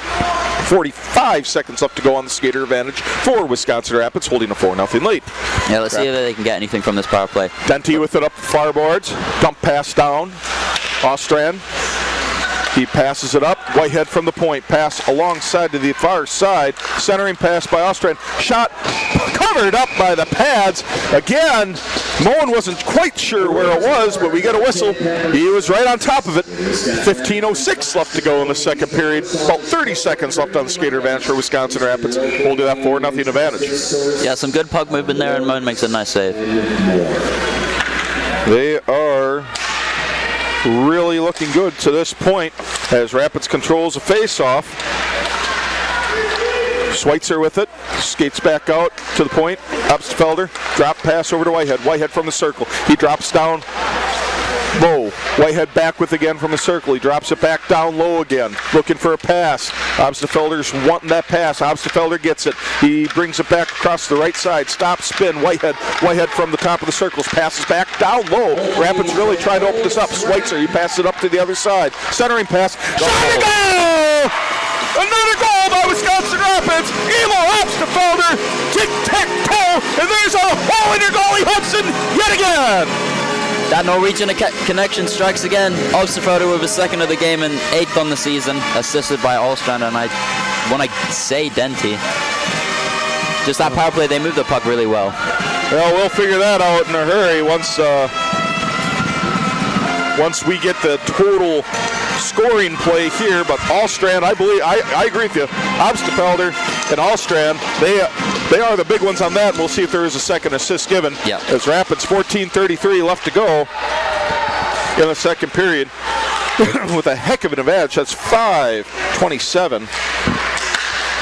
45 seconds left to go on the skater advantage for Wisconsin Rapids, holding a 4-0 lead.
Yeah, let's see if they can get anything from this power play.
Denty with it up the far boards. Dump pass down. Allstrand. He passes it up. Whitehead from the point. Pass alongside to the far side. Centering pass by Allstrand. Shot. covered up by the pads. Again, Moen wasn't quite sure where it was, but we get a whistle. He was right on top of it. 15:06 left to go in the second period. About 30 seconds left on the skater advantage for Wisconsin Rapids, holding that 4-0 advantage.
Yeah, some good puck movement there, and Moen makes a nice save.
They are really looking good to this point as Rapids controls a face-off. Schweitzer with it, skates back out to the point. Upsfelder, drop pass over to Whitehead. Whitehead from the circle. He drops down low. Whitehead back with again from the circle. He drops it back down low again, looking for a pass. Obstfelder's wanting that pass. Obstfelder gets it. He brings it back across the right side. Stop, spin. Whitehead from the top of the circles. Passes back down low. Rapids really trying to open this up. Schweitzer, he passes it up to the other side. Centering pass. Shot and goal! Another goal by Wisconsin Rapids. Emo Obstfelder. Tic-tac-toe. And there's a hole in your goalie, Hudson, yet again.
That Norwegian connection strikes again. Obstfelder with his second of the game and 8th on the season, assisted by Alstrand, and I want to say Denty. Just that power play, they move the puck really well.
Well, we'll figure that out in a hurry once we get the total scoring play here. But Alstrand, I believe, I agree with you. Obstfelder and Alstrand, they are the big ones on that. We'll see if there is a second assist given.
Yeah.
As Rapids 14:33 left to go in the second period with a heck of an advantage. That's 5:27.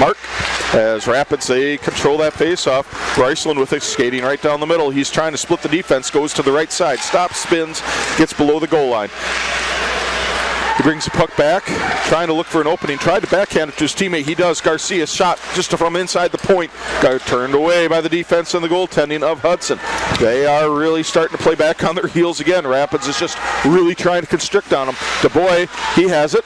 Mark, as Rapids, they control that face-off. Bryceland with it, skating right down the middle. He's trying to split the defense, goes to the right side, stops, spins, gets below the goal line. He brings the puck back, trying to look for an opening. Tried to backhand it to his teammate. He does. Garcia shot just from inside the point. Got turned away by the defense and the goaltending of Hudson. They are really starting to play back on their heels again. Rapids is just really trying to constrict on them. DuBois, he has it.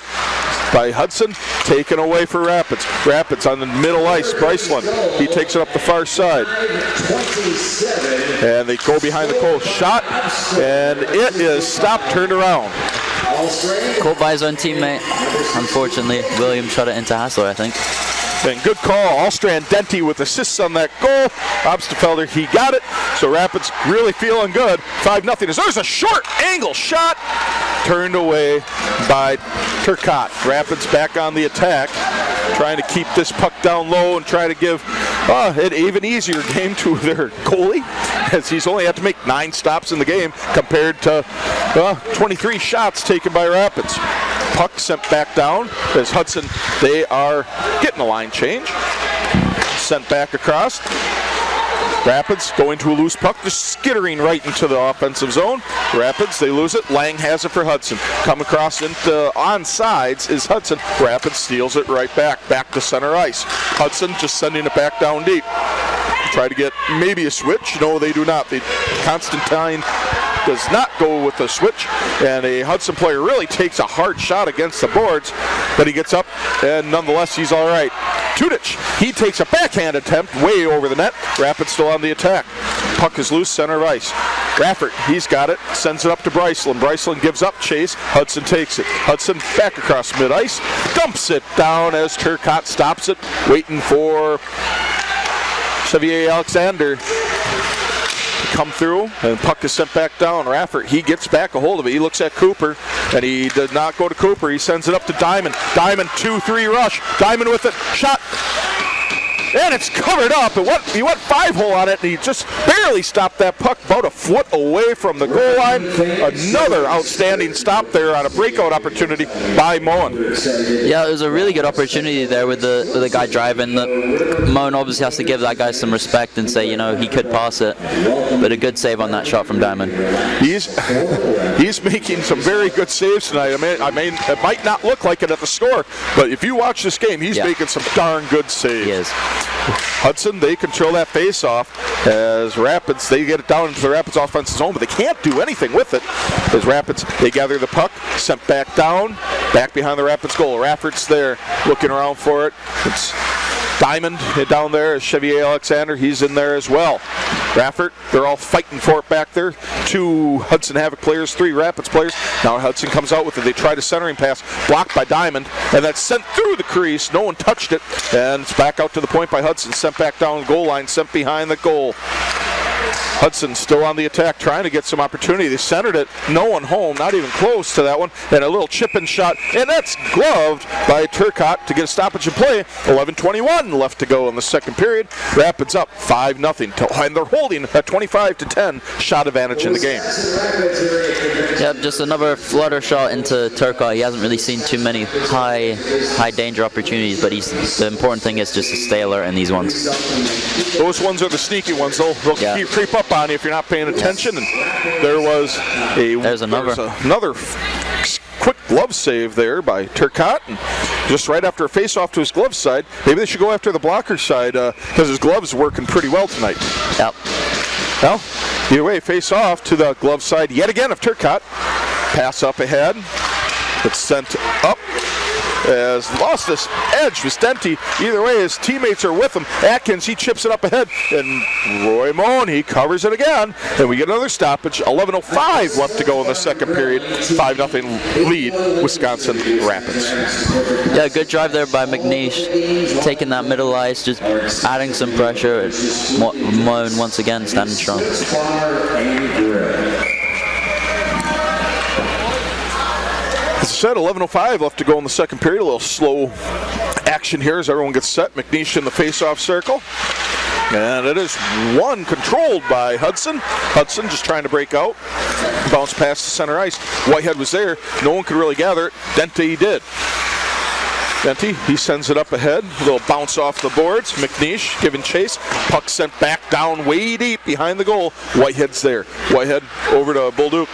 By Hudson, taken away for Rapids. Rapids on the middle ice. Bryceland, he takes it up the far side. And they go behind the goal. Shot, and it is stopped, turned around.
Caught by his own teammate. Unfortunately, William shot it into Hassler, I think.
And good call. Alstrand Denty with assists on that goal. Obstfelder, he got it. So Rapids really feeling good. 5-0. There's a short angle shot. Turned away by Turcotte. Rapids back on the attack. Trying to keep this puck down low and try to give an even easier game to their goalie, as he's only had to make 9 stops in the game compared to 23 shots taken by Rapids. Puck sent back down as Hudson, they are getting a line change. Sent back across. Rapids going to a loose puck, just skittering right into the offensive zone. Rapids, they lose it. Lang has it for Hudson. Come across into onsides is Hudson. Rapids steals it right back to center ice. Hudson just sending it back down deep. Try to get maybe a switch. No, they do not. Constantine does not go with the switch, and a Hudson player really takes a hard shot against the boards, but he gets up, and nonetheless, he's all right. Tudich, he takes a backhand attempt way over the net. Rapids still on the attack. Puck is loose, center of ice. Raffert, he's got it, sends it up to Bryceland. Bryceland gives up chase. Hudson takes it. Hudson back across mid-ice, dumps it down as Turcotte stops it, waiting for Xavier Alexander come through, and puck is sent back down. Raffert, he gets back a hold of it. He looks at Cooper, and he does not go to Cooper. He sends it up to Diamond. Diamond, 2-3 rush. Diamond with it. Shot. And it's covered up. He went 5-hole on it, and he just barely stopped that puck about a foot away from the goal line. Another outstanding stop there on a breakout opportunity by Moen.
Yeah, it was a really good opportunity there with the guy driving. Moen obviously has to give that guy some respect and say, he could pass it. But a good save on that shot from Diamond.
He's making some very good saves tonight. I mean, it might not look like it at the score, but if you watch this game, he's making some darn good saves.
He is.
Hudson, they control that face-off as Rapids, they get it down into the Rapids offensive zone, but they can't do anything with it as Rapids, they gather the puck, sent back down, back behind the Rapids goal. Raffert's there looking around for it. It's Diamond down there as Xavier Alexander, he's in there as well. Raffert, they're all fighting for it back there. 2 Hudson Havoc players, 3 Rapids players. Now Hudson comes out with it. They try the centering pass, blocked by Diamond, and that's sent through the crease. No one touched it, and it's back out to the point by Hudson. Sent back down the goal line, sent behind the goal. Hudson still on the attack, trying to get some opportunity. They centered it, no one home, not even close to that one. And a little chip-in shot, and that's gloved by Turcotte to get a stoppage in play. 11:21 left to go in the second period. Rapids up 5-0, and they're holding a 25-10 shot advantage in the game.
Yep, just another flutter shot into Turcotte. He hasn't really seen too many high danger opportunities, but the important thing is just to stay alert in these ones.
Those ones are the sneaky ones. They'll creep up on you if you're not paying attention. And there's another quick glove save there by Turcotte, and just right after a face-off to his glove side. Maybe they should go after the blocker side because his glove's working pretty well tonight.
Yep.
Well, either way, face-off to the glove side yet again of Turcotte. Pass up ahead. It's sent up. Has lost this edge, Vistenti. Either way, his teammates are with him. Atkins, he chips it up ahead, and Roy Moan, he covers it again, and we get another stoppage. 11:05 left to go in the second period. 5-0 lead, Wisconsin Rapids.
Yeah, good drive there by McNeish, taking that middle ice, just adding some pressure. Moan once again standing strong.
As I said, 11:05 left to go in the second period. A little slow action here as everyone gets set. McNeish in the face-off circle. And it is one controlled by Hudson. Hudson just trying to break out. Bounce past the center ice. Whitehead was there. No one could really gather it. Dente did. Dente, he sends it up ahead. A little bounce off the boards. McNeish giving chase. Puck sent back down way deep behind the goal. Whitehead's there. Whitehead over to Bolduc.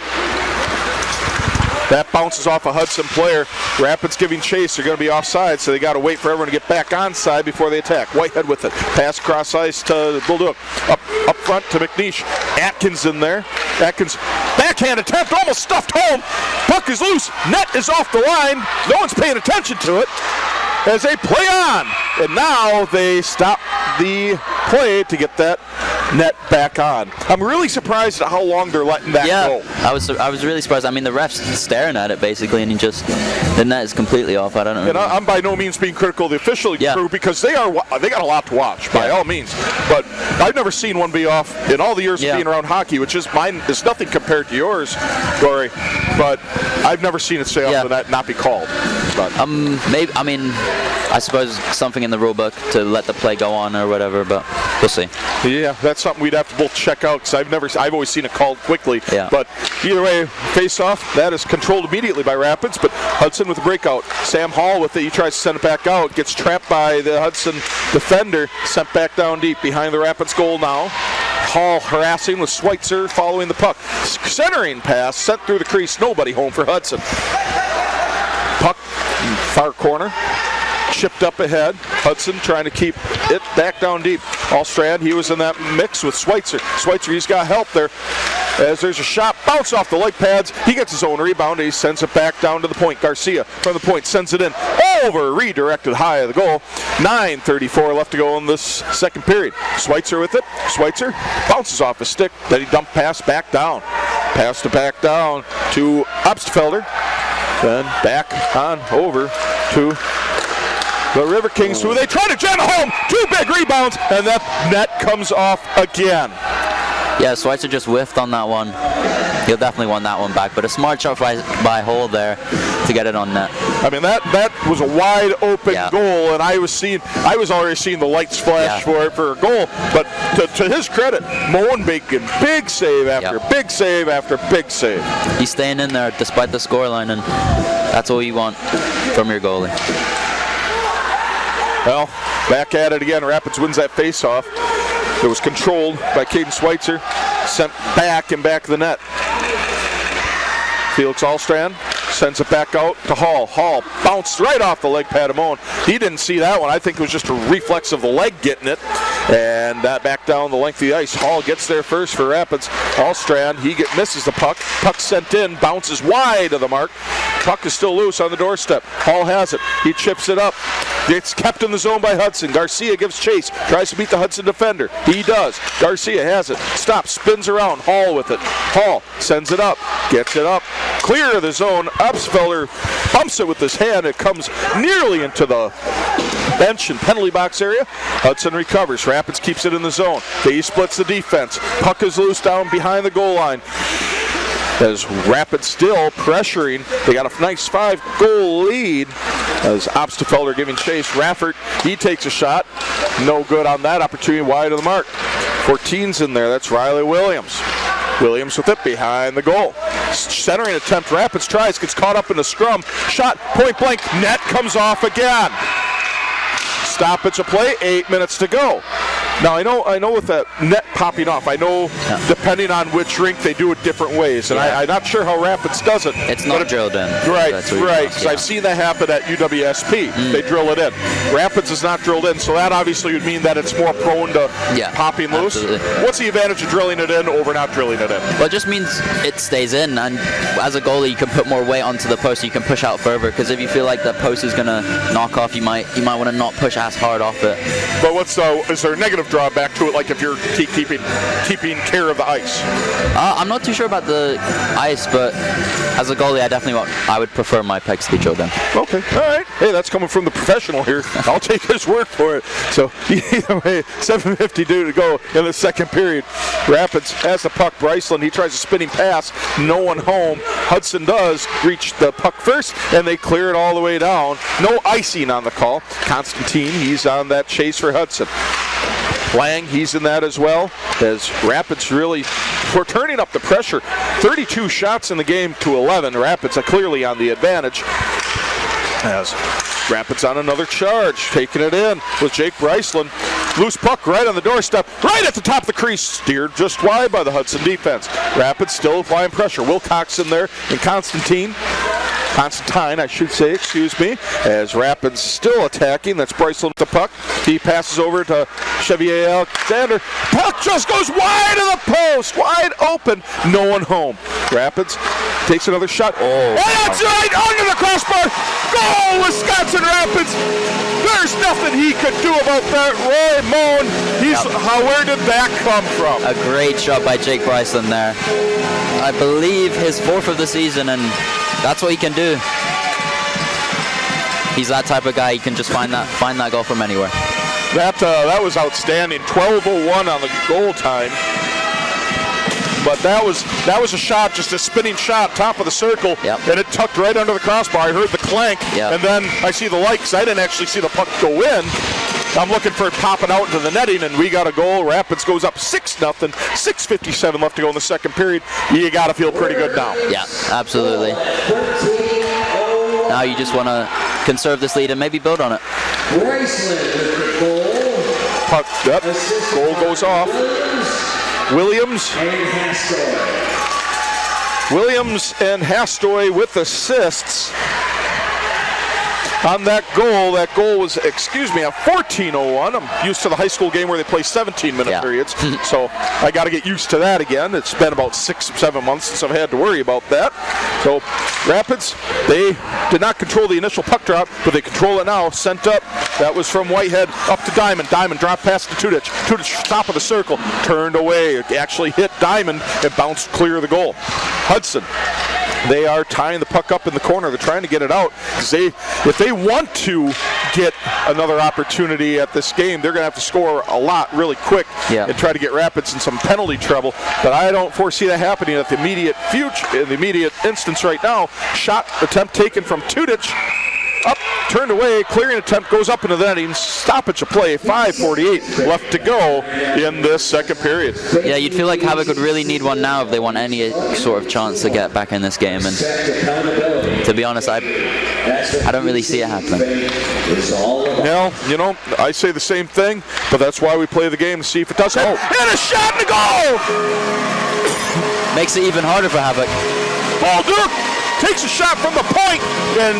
That bounces off a Hudson player. Rapids giving chase. They're going to be offside, so they got to wait for everyone to get back onside before they attack. Whitehead with it. Pass across ice to Bolduc. Up front to McNeish. Atkins in there. Atkins, backhand attempt, almost stuffed home. Puck is loose. Net is off the line. No one's paying attention to it as they play on. And now they stop the play to get that net back on. I'm really surprised at how long they're letting that go.
I was really surprised. I mean, the ref's staring at it basically, and the net is completely off. I don't know.
And I'm by no means being critical of the official crew because they got a lot to watch by all means. But I've never seen one be off in all the years of being around hockey, which is mine is nothing compared to yours, Gory. But I've never seen it stay off the net not be called. But.
Maybe. I mean, I suppose something in the rule book to let the play go on or whatever, but we'll see.
Yeah, that's something we'd have to both check out because I've always seen it called quickly.
Yeah.
But either way, face-off, that is controlled immediately by Rapids, but Hudson with the breakout. Sam Hall with it, he tries to send it back out, gets trapped by the Hudson defender, sent back down deep behind the Rapids goal now. Hall harassing with Schweitzer following the puck. Centering pass sent through the crease, nobody home for Hudson. Puck, far corner. Chipped up ahead. Hudson trying to keep it back down deep. Allstrand, he was in that mix with Schweitzer. Schweitzer, he's got help there. As there's a shot, bounce off the leg pads. He gets his own rebound and he sends it back down to the point. Garcia from the point sends it in. Over, redirected high of the goal. 9:34 left to go in this second period. Schweitzer with it. Schweitzer bounces off his stick. Then he dumped pass back down. Pass to back down to Obstfelder. Then back on over to the Riverkings, who they try to jam home. 2 big rebounds, and that net comes off again.
Yeah, Schweitzer just whiffed on that one. He'll definitely want that one back, but a smart shot by Hole there to get it on net.
I mean, that was a wide open goal, and I was already seeing the lights flash for it for a goal. But to his credit, Moen making big save after big save after big save.
He's staying in there despite the scoreline, and that's all you want from your goalie.
Well, back at it again. Rapids wins that face-off. It was controlled by Caden Schweitzer, sent back and back of the net. Felix Allstrand sends it back out to Hall. Hall bounced right off the leg pad of Moen. He didn't see that one. I think it was just a reflex of the leg getting it. And that back down the length of the ice. Hall gets there first for Rapids. Allstrand, misses the puck. Puck sent in, bounces wide of the mark. Puck is still loose on the doorstep. Hall has it. He chips it up. It's kept in the zone by Hudson. Garcia gives chase. Tries to beat the Hudson defender. He does. Garcia has it. Stops. Spins around. Hall with it. Hall sends it up. Gets it up. Clear of the zone. Upsfelder bumps it with his hand. It comes nearly into the bench and penalty box area. Hudson recovers. Rapids keeps it in the zone. He splits the defense. Puck is loose down behind the goal line. As Rapids still pressuring. They got a nice 5-goal lead. As Obstfelder giving chase. Raffert, he takes a shot. No good on that opportunity, wide of the mark. 14's in there. That's Riley Williams. Williams with it behind the goal. Centering attempt. Rapids tries. Gets caught up in the scrum. Shot point blank. Net comes off again. Stoppage of play. 8 minutes to go. Now I know with that net popping off, I know depending on which rink they do it different ways, and I'm not sure how Rapids does it.
It's not drilled in.
Right, because I've seen that happen at UWSP. They drill it in. Rapids is not drilled in, so that obviously would mean that it's more prone to popping loose. Absolutely. What's the advantage of drilling it in over not drilling it in?
Well, it just means it stays in, and as a goalie, you can put more weight onto the post, and you can push out further. Because if you feel like the post is going to knock off, you might want to not push as hard off it.
But is there a negative drawback to it, like if you're keeping care of the ice?
I'm not too sure about the ice, but as a goalie, I would prefer my pegs to be drilled in.
Okay, all right. Hey, that's coming from the professional here. I'll take his word for it. So either way, 7:52 to go in the second period. Rapids has the puck. Bryceland, he tries a spinning pass. No one home. Hudson does reach the puck first, and they clear it all the way down. No icing on the call. Constantine, he's on that chase for Hudson. Lang, he's in that as well, as Rapids really, we're turning up the pressure. 32 shots in the game to 11. Rapids are clearly on the advantage. As Rapids on another charge, taking it in with Jake Bryceland. Loose puck right on the doorstep, right at the top of the crease, steered just wide by the Hudson defense. Rapids still applying pressure. Wilcox in there and Constantine, I should say, excuse me, as Rapids still attacking. That's Bryceland with the puck. He passes over to Chevier Alexander. Puck just goes wide of the post, wide open, no one home. Rapids takes another shot. And that's right under the crossbar. Goal, Wisconsin Rapids. There's nothing he could do about that. Roy Moan, where did that come from?
A great shot by Jake Bryceland there. I believe his 4th of the season, and that's what he can do. He's that type of guy. He can just find that goal from anywhere.
That was outstanding. 12:01 on the goal time. But that was a shot, just a spinning shot, top of the circle, and it tucked right under the crossbar. I heard the clank, and then I see the light, because I didn't actually see the puck go in. I'm looking for it popping out into the netting, and we got a goal. Rapids goes up 6-0, 6:57 left to go in the second period. You got to feel pretty good now. Yeah,
absolutely. Now you just want to conserve this lead and maybe build on it.
Puck up, goal goes off. Williams and Hastoy with assists on that goal. That goal was, a 14:01. I'm used to the high school game where they play 17-minute periods, so I got to get used to that again. It's been about 6-7 months since I've had to worry about that. So Rapids, they did not control the initial puck drop, but they control it now. Sent up. That was from Whitehead up to Diamond. Diamond dropped past to Tudich. Tudich, top of the circle, turned away. It actually hit Diamond and bounced clear of the goal. Hudson, they are tying the puck up in the corner. They're trying to get it out. If they want to get another opportunity at this game, they're going to have to score a lot really quick and try to get Rapids in some penalty trouble. But I don't foresee that happening at the immediate future, in the immediate instance right now. Shot attempt taken from Tudich. Up, turned away, clearing attempt, goes up into the netting, stoppage of play, 5:48 left to go in this second period.
Yeah, you'd feel like Havoc would really need one now if they want any sort of chance to get back in this game, and to be honest, I don't really see it happening.
Well, I say the same thing, but that's why we play the game to see if it does. And a shot and a goal!
Makes it even harder for Havoc.
Paul Duke takes a shot from the point, and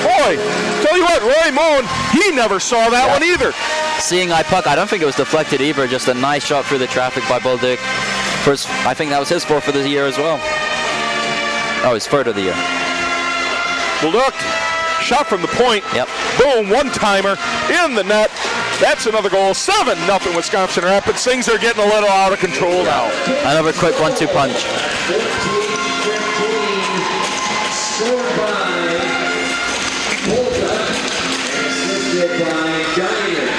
boy, tell you what, Roy Moan, he never saw that one either.
Seeing eye puck, I don't think it was deflected either, just a nice shot through the traffic by Bolduc. I think that was his 4th of the year as well. Oh, his 3rd of the year.
Bolduc Shot from the point.
Yep.
Boom, one-timer in the net. That's another goal. 7-0 Wisconsin Rapids. Things are getting a little out of control now.
Another quick 1-2 punch.
14-15, scored by Volta, assisted by Diamond.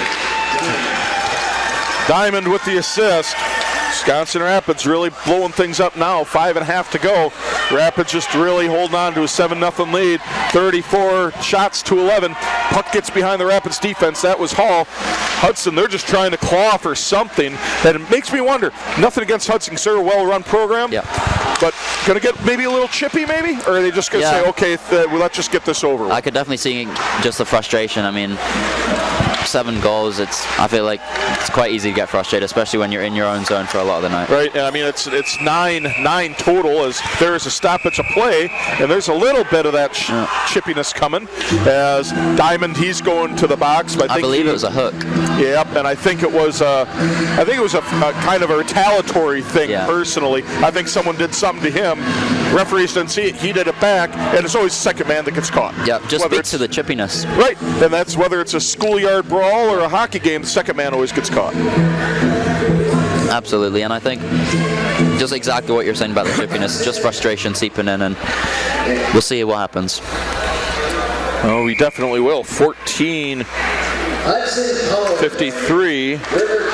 Diamond with the assist. Wisconsin Rapids really blowing things up now. 5.5 to go. Rapids just really holding on to a 7-0 lead. 34 shots to 11. Puck gets behind the Rapids defense. That was Hall. Hudson, they're just trying to claw for something. And it makes me wonder, nothing against Hudson, they're a well-run program.
Yeah.
But going to get maybe a little chippy maybe? Or are they just going to say, okay, well, let's just get this over with?
I could definitely see just the frustration. I mean, 7 goals, I feel like it's quite easy to get frustrated, especially when you're in your own zone for a lot of the night.
Right, I mean, it's 9 total as there's a stoppage of play, and there's a little bit of that chippiness coming as Diamond, he's going to the box. But I
believe it was a hook.
Yep, and I think it was a kind of a retaliatory thing personally. I think someone did something to him. Referees didn't see it. He did it back, and it's always the second man that gets caught.
Yeah, just speaks to the chippiness.
Right, and that's whether it's a schoolyard brawl or a hockey game, the second man always gets caught.
Absolutely, and I think just exactly what you're saying about the chippiness, just frustration seeping in, and we'll see what happens.
Oh, we definitely will. 14:53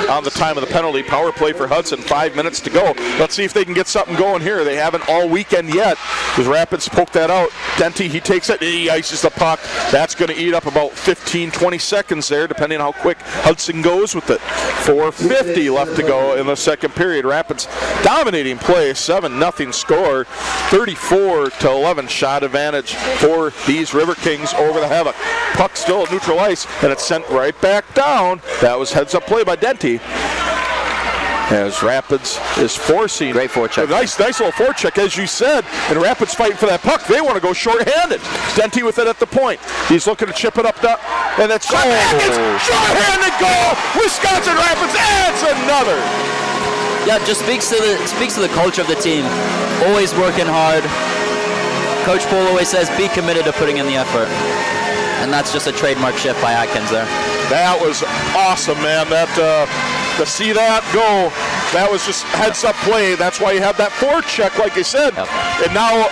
on the time of the penalty. Power play for Hudson, 5 minutes to go. Let's see if they can get something going here. They haven't all weekend yet. As Rapids poke that out. Denty, he takes it, he ices the puck. That's going to eat up about 15-20 seconds there, depending on how quick Hudson goes with it. 4:50 left to go in the second period. Rapids dominating play, 7-0 score. 34-11 shot advantage for these Riverkings over the Havoc. Puck still at neutral ice, and it's sent right back down. That was heads-up play by Denty. As Rapids is forcing.
Great forecheck.
Nice little forecheck, as you said. And Rapids fighting for that puck. They want to go short-handed. Denty with it at the point. He's looking to chip it up. And that's short-handed goal. Wisconsin Rapids adds another.
Yeah, just speaks to the culture of the team. Always working hard. Coach Paul always says, be committed to putting in the effort. And that's just a trademark shift by Atkins there. That
was awesome, man. To see that go, that was just heads-up play. That's why you have that forecheck, like you said. Yep. And now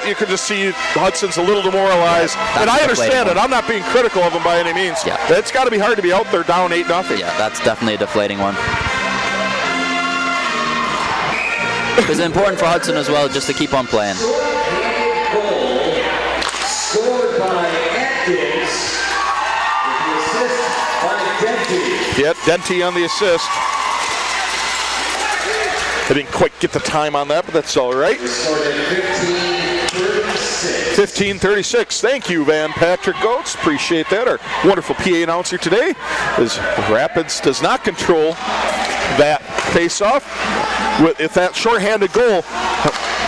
you can just see Hudson's a little demoralized. Yeah, and I understand it. I'm not being critical of him by any means. Yeah. It's got to be hard to be out there down 8-0.
Yeah, that's definitely a deflating one. It's important for Hudson as well just to keep on playing.
Scored by Atkins. The assist by Denty.
Yep, Denty on the assist. I didn't quite get the time on that, but that's all right. 15:36. Thank you, Van Patrick Goetz. Appreciate that. Our wonderful PA announcer today is Rapids does not control that face-off. If that shorthanded goal,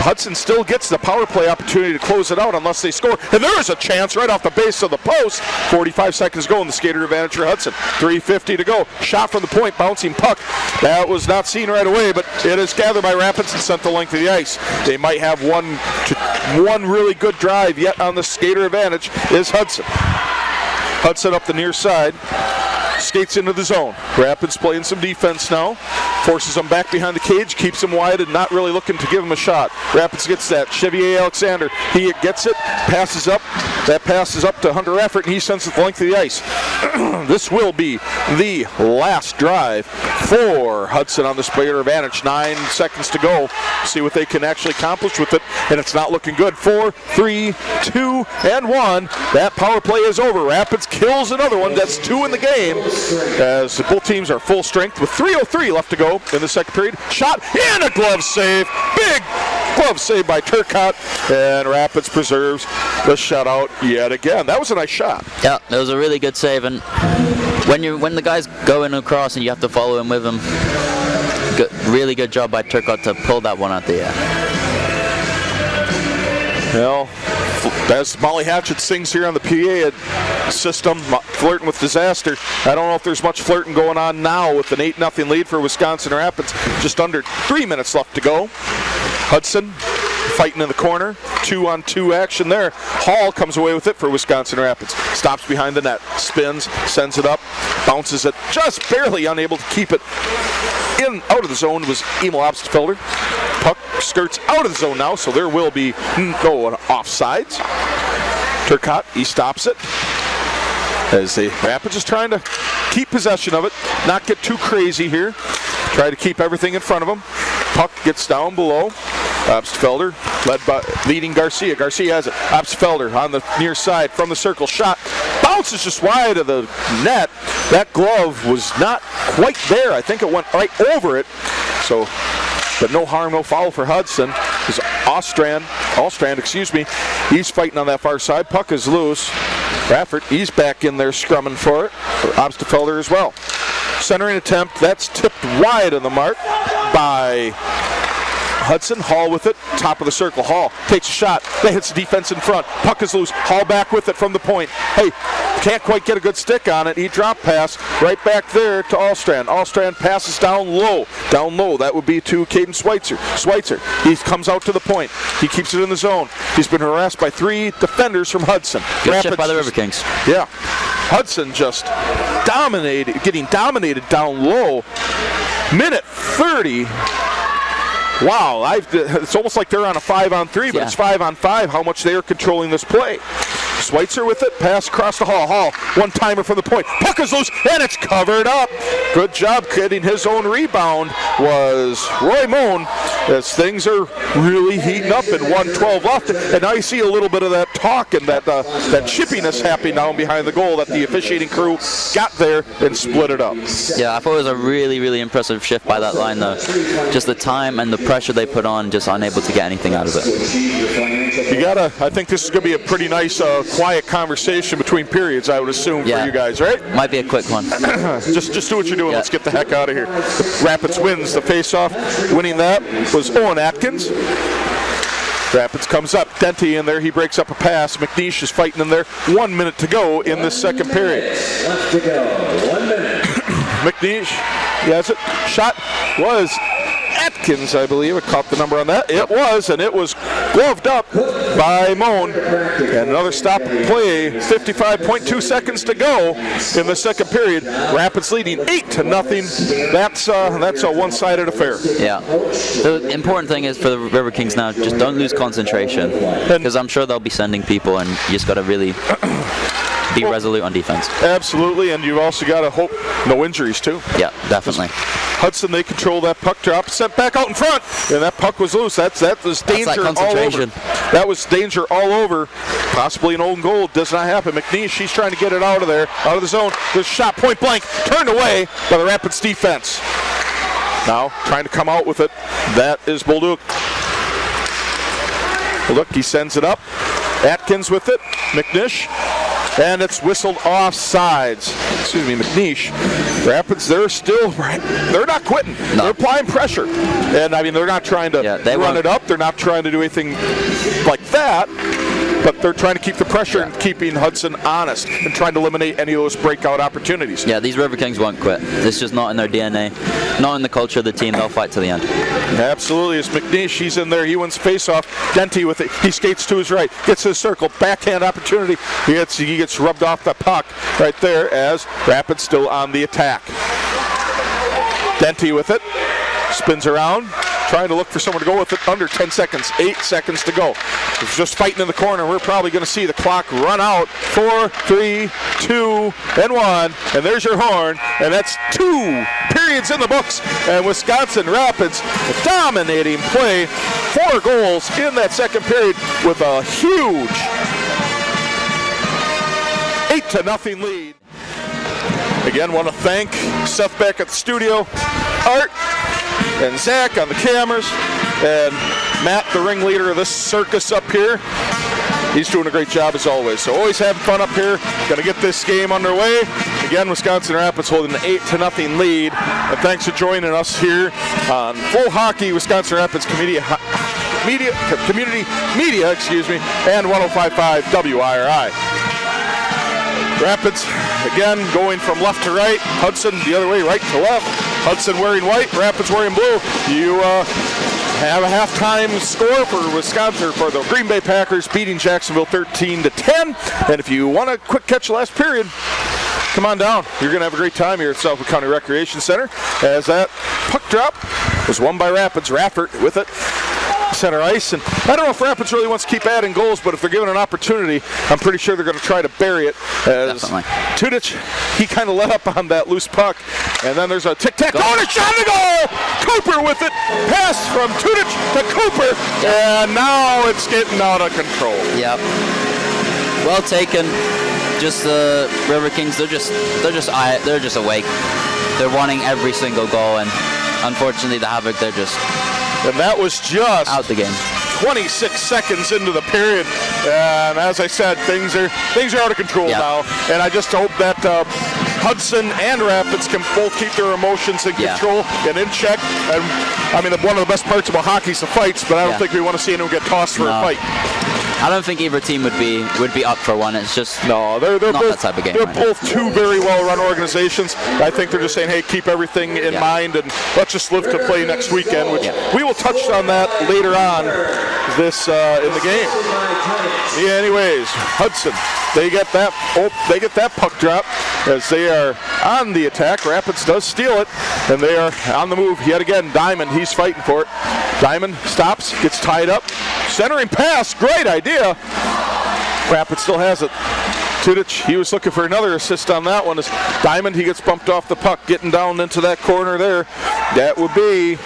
Hudson still gets the power play opportunity to close it out unless they score. And there is a chance right off the base of the post. 45 seconds to go in the skater advantage for Hudson. 3:50 to go. Shot from the point, bouncing puck. That was not seen right away, but it is gathered by Rapids and sent the length of the ice. They might have one really good drive yet on the skater advantage is Hudson. Hudson up the near side. Skates into the zone. Rapids playing some defense now. Forces them back behind the cage, keeps them wide, and not really looking to give him a shot. Rapids gets that. Chevier Alexander, he gets it, passes up. That passes up to Hunter Effort, and he sends it the length of the ice. This will be the last drive for Hudson on the skater advantage. 9 seconds to go. See what they can actually accomplish with it, and it's not looking good. 4, 3, 2, and 1. That power play is over. Rapids kills another one. That's 2 in the game. As both teams are full strength with 3:03 left to go in the second period. Shot and a glove save. Big glove save by Turcotte. And Rapids preserves the shutout yet again. That was a nice shot.
Yeah, that was a really good save. And when the guy's going across and you have to follow him with him, really good job by Turcotte to pull that one out the air.
Well, as Molly Hatchet sings here on the PA system, flirting with disaster. I don't know if there's much flirting going on now with an 8-0 lead for Wisconsin Rapids. Just under 3 minutes left to go. Hudson fighting in the corner. 2-on-2 action there. Hall comes away with it for Wisconsin Rapids. Stops behind the net, spins, sends it up, bounces it, just barely unable to keep it out of the zone was Emil Obstfelder. Puck skirts out of the zone now, so there will be no offsides. Turcotte, he stops it. As the Rapids is trying to keep possession of it, not get too crazy here. Try to keep everything in front of them. Puck gets down below. Obstfelder leading Garcia. Garcia has it. Obstfelder on the near side from the circle. Shot. Bounces just wide of the net. That glove was not quite there. I think it went right over it. So, but no harm, no foul for Hudson. Because Allstrand, excuse me, he's fighting on that far side. Puck is loose. Raffert, he's back in there scrumming for it. Obstfelder as well. Centering attempt, that's tipped wide on the mark by Hudson. Hall with it, top of the circle. Hall takes a shot, that hits the defense in front. Puck is loose. Hall back with it from the point. Hey, can't quite get a good stick on it. He drop pass right back there to Allstrand. Allstrand passes down low. Down low, that would be to Caden Schweitzer. He comes out to the point. He keeps it in the zone. He's been harassed by 3 defenders from Hudson.
Good shift by the Riverkings.
Yeah. Hudson just getting dominated down low. Minute 30. Wow, it's almost like they're on a 5-on-3, but it's 5-on-5, how much they are controlling this play. Schweitzer with it, pass across the Hall. Hall, one-timer from the point. Puck is loose, and it's covered up. Good job getting his own rebound was Roy Moan, as things are really heating up in 1:12 left. And now you see a little bit of that talk and that chippiness happening down behind the goal that the officiating crew got there and split it up.
Yeah, I thought it was a really, really impressive shift by that line, though. Just the time and the pressure they put on, just unable to get anything out of it.
I think this is going to be a pretty nice, quiet conversation between periods, I would assume, for you guys, right?
Might be a quick one.
just do what you're doing. Let's get the heck out of here. Rapids wins the face-off. Winning that was Owen Atkins. Rapids comes up. Denty in there. He breaks up a pass. McNeish is fighting in there. 1 minute to go in this second period.
Left to go. 1 minute.
McNeish, he has it. Shot was Atkins, I believe. I caught the number on that. It was, and it was gloved up by Moan. And another stop of play. 55.2 seconds to go in the second period. Rapids leading 8-0. That's a one-sided affair.
Yeah. The important thing is for the Riverkings now, just don't lose concentration, because I'm sure they'll be sending people, and you just got to really be resolute on defense.
Absolutely, and you've also got to hope no injuries too.
Yeah, definitely.
Hudson, they control that puck drop, sent back out in front, and that puck was loose. That was danger all over. That was danger all over. Possibly an own goal. Does not happen. McNeish, she's trying to get it out of there, out of the zone. The shot point blank, turned away by the Rapids defense. Now trying to come out with it. That is Bolduc. Bolduc, he sends it up. Atkins with it. McNeish. And it's whistled offsides. Excuse me, McNeish. Rapids, they're not quitting. No. They're applying pressure. And I mean, they're not trying to run it up. They're not trying to do anything like that. But they're trying to keep the pressure and keeping Hudson honest and trying to eliminate any of those breakout opportunities.
Yeah, these Riverkings won't quit. It's just not in their DNA, not in the culture of the team. They'll fight to the end.
Absolutely. It's McNeish. He's in there. He wins face-off. Denty with it. He skates to his right. Gets his circle. Backhand opportunity. He gets rubbed off the puck right there as Rapids still on the attack. Denty with it. Spins around. Trying to look for someone to go with it under 10 seconds. 8 seconds to go. It's just fighting in the corner. We're probably going to see the clock run out. 4, 3, 2, and 1. And there's your horn. And that's 2 periods in the books. And Wisconsin Rapids dominating play. 4 goals in that second period with a huge 8-0 lead. Again, want to thank Seth back at the studio, Art, and Zach on the cameras, and Matt, the ringleader of this circus up here. He's doing a great job as always. So always having fun up here. Going to get this game underway. Again, Wisconsin Rapids holding an 8-0 lead. And thanks for joining us here on Full Hockey, Wisconsin Rapids Community Media, and 105.5 WIRI. Rapids, again, going from left to right. Hudson the other way, right to left. Hudson wearing white, Rapids wearing blue. You have a halftime score for Wisconsin, for the Green Bay Packers beating Jacksonville 13-10. And if you want a quick catch last period, come on down. You're going to have a great time here at Southwood County Recreation Center, as that puck drop was won by Rapids. Raffert with it, center ice. And I don't know if Rapids really wants to keep adding goals, but if they're given an opportunity, I'm pretty sure they're going to try to bury it. As Tudich, he kind of let up on that loose puck. And then there's a tic-tac, and a shot to goal! Cooper with it. Pass from Tudich to Cooper. And now it's getting out of control.
Yep. Well taken. Just the Riverkings, they're just awake. They're wanting every single goal, and unfortunately the Havoc, they're just
and that was just
out the game.
26 seconds into the period, and as I said, things are out of control now. And I just hope that Hudson and Rapids can both keep their emotions in control and in check. And I mean, one of the best parts about hockey is the fights, but I don't think we want to see anyone get tossed for a fight.
I don't think either team would be up for one. It's just
they're
not
both,
that type of game.
They're both two very well-run organizations. I think they're just saying, hey, keep everything in mind and let's just live to play next weekend, which we will touch on that later on this in the game. Yeah, anyways, Hudson, they get that puck drop as they are on the attack. Rapids does steal it, and they are on the move yet again. Diamond, he's fighting for it. Diamond stops, gets tied up. Centering pass, great idea. Rapids still has it. Tudich, he was looking for another assist on that one. As Diamond, he gets bumped off the puck, getting down into that corner there. That would be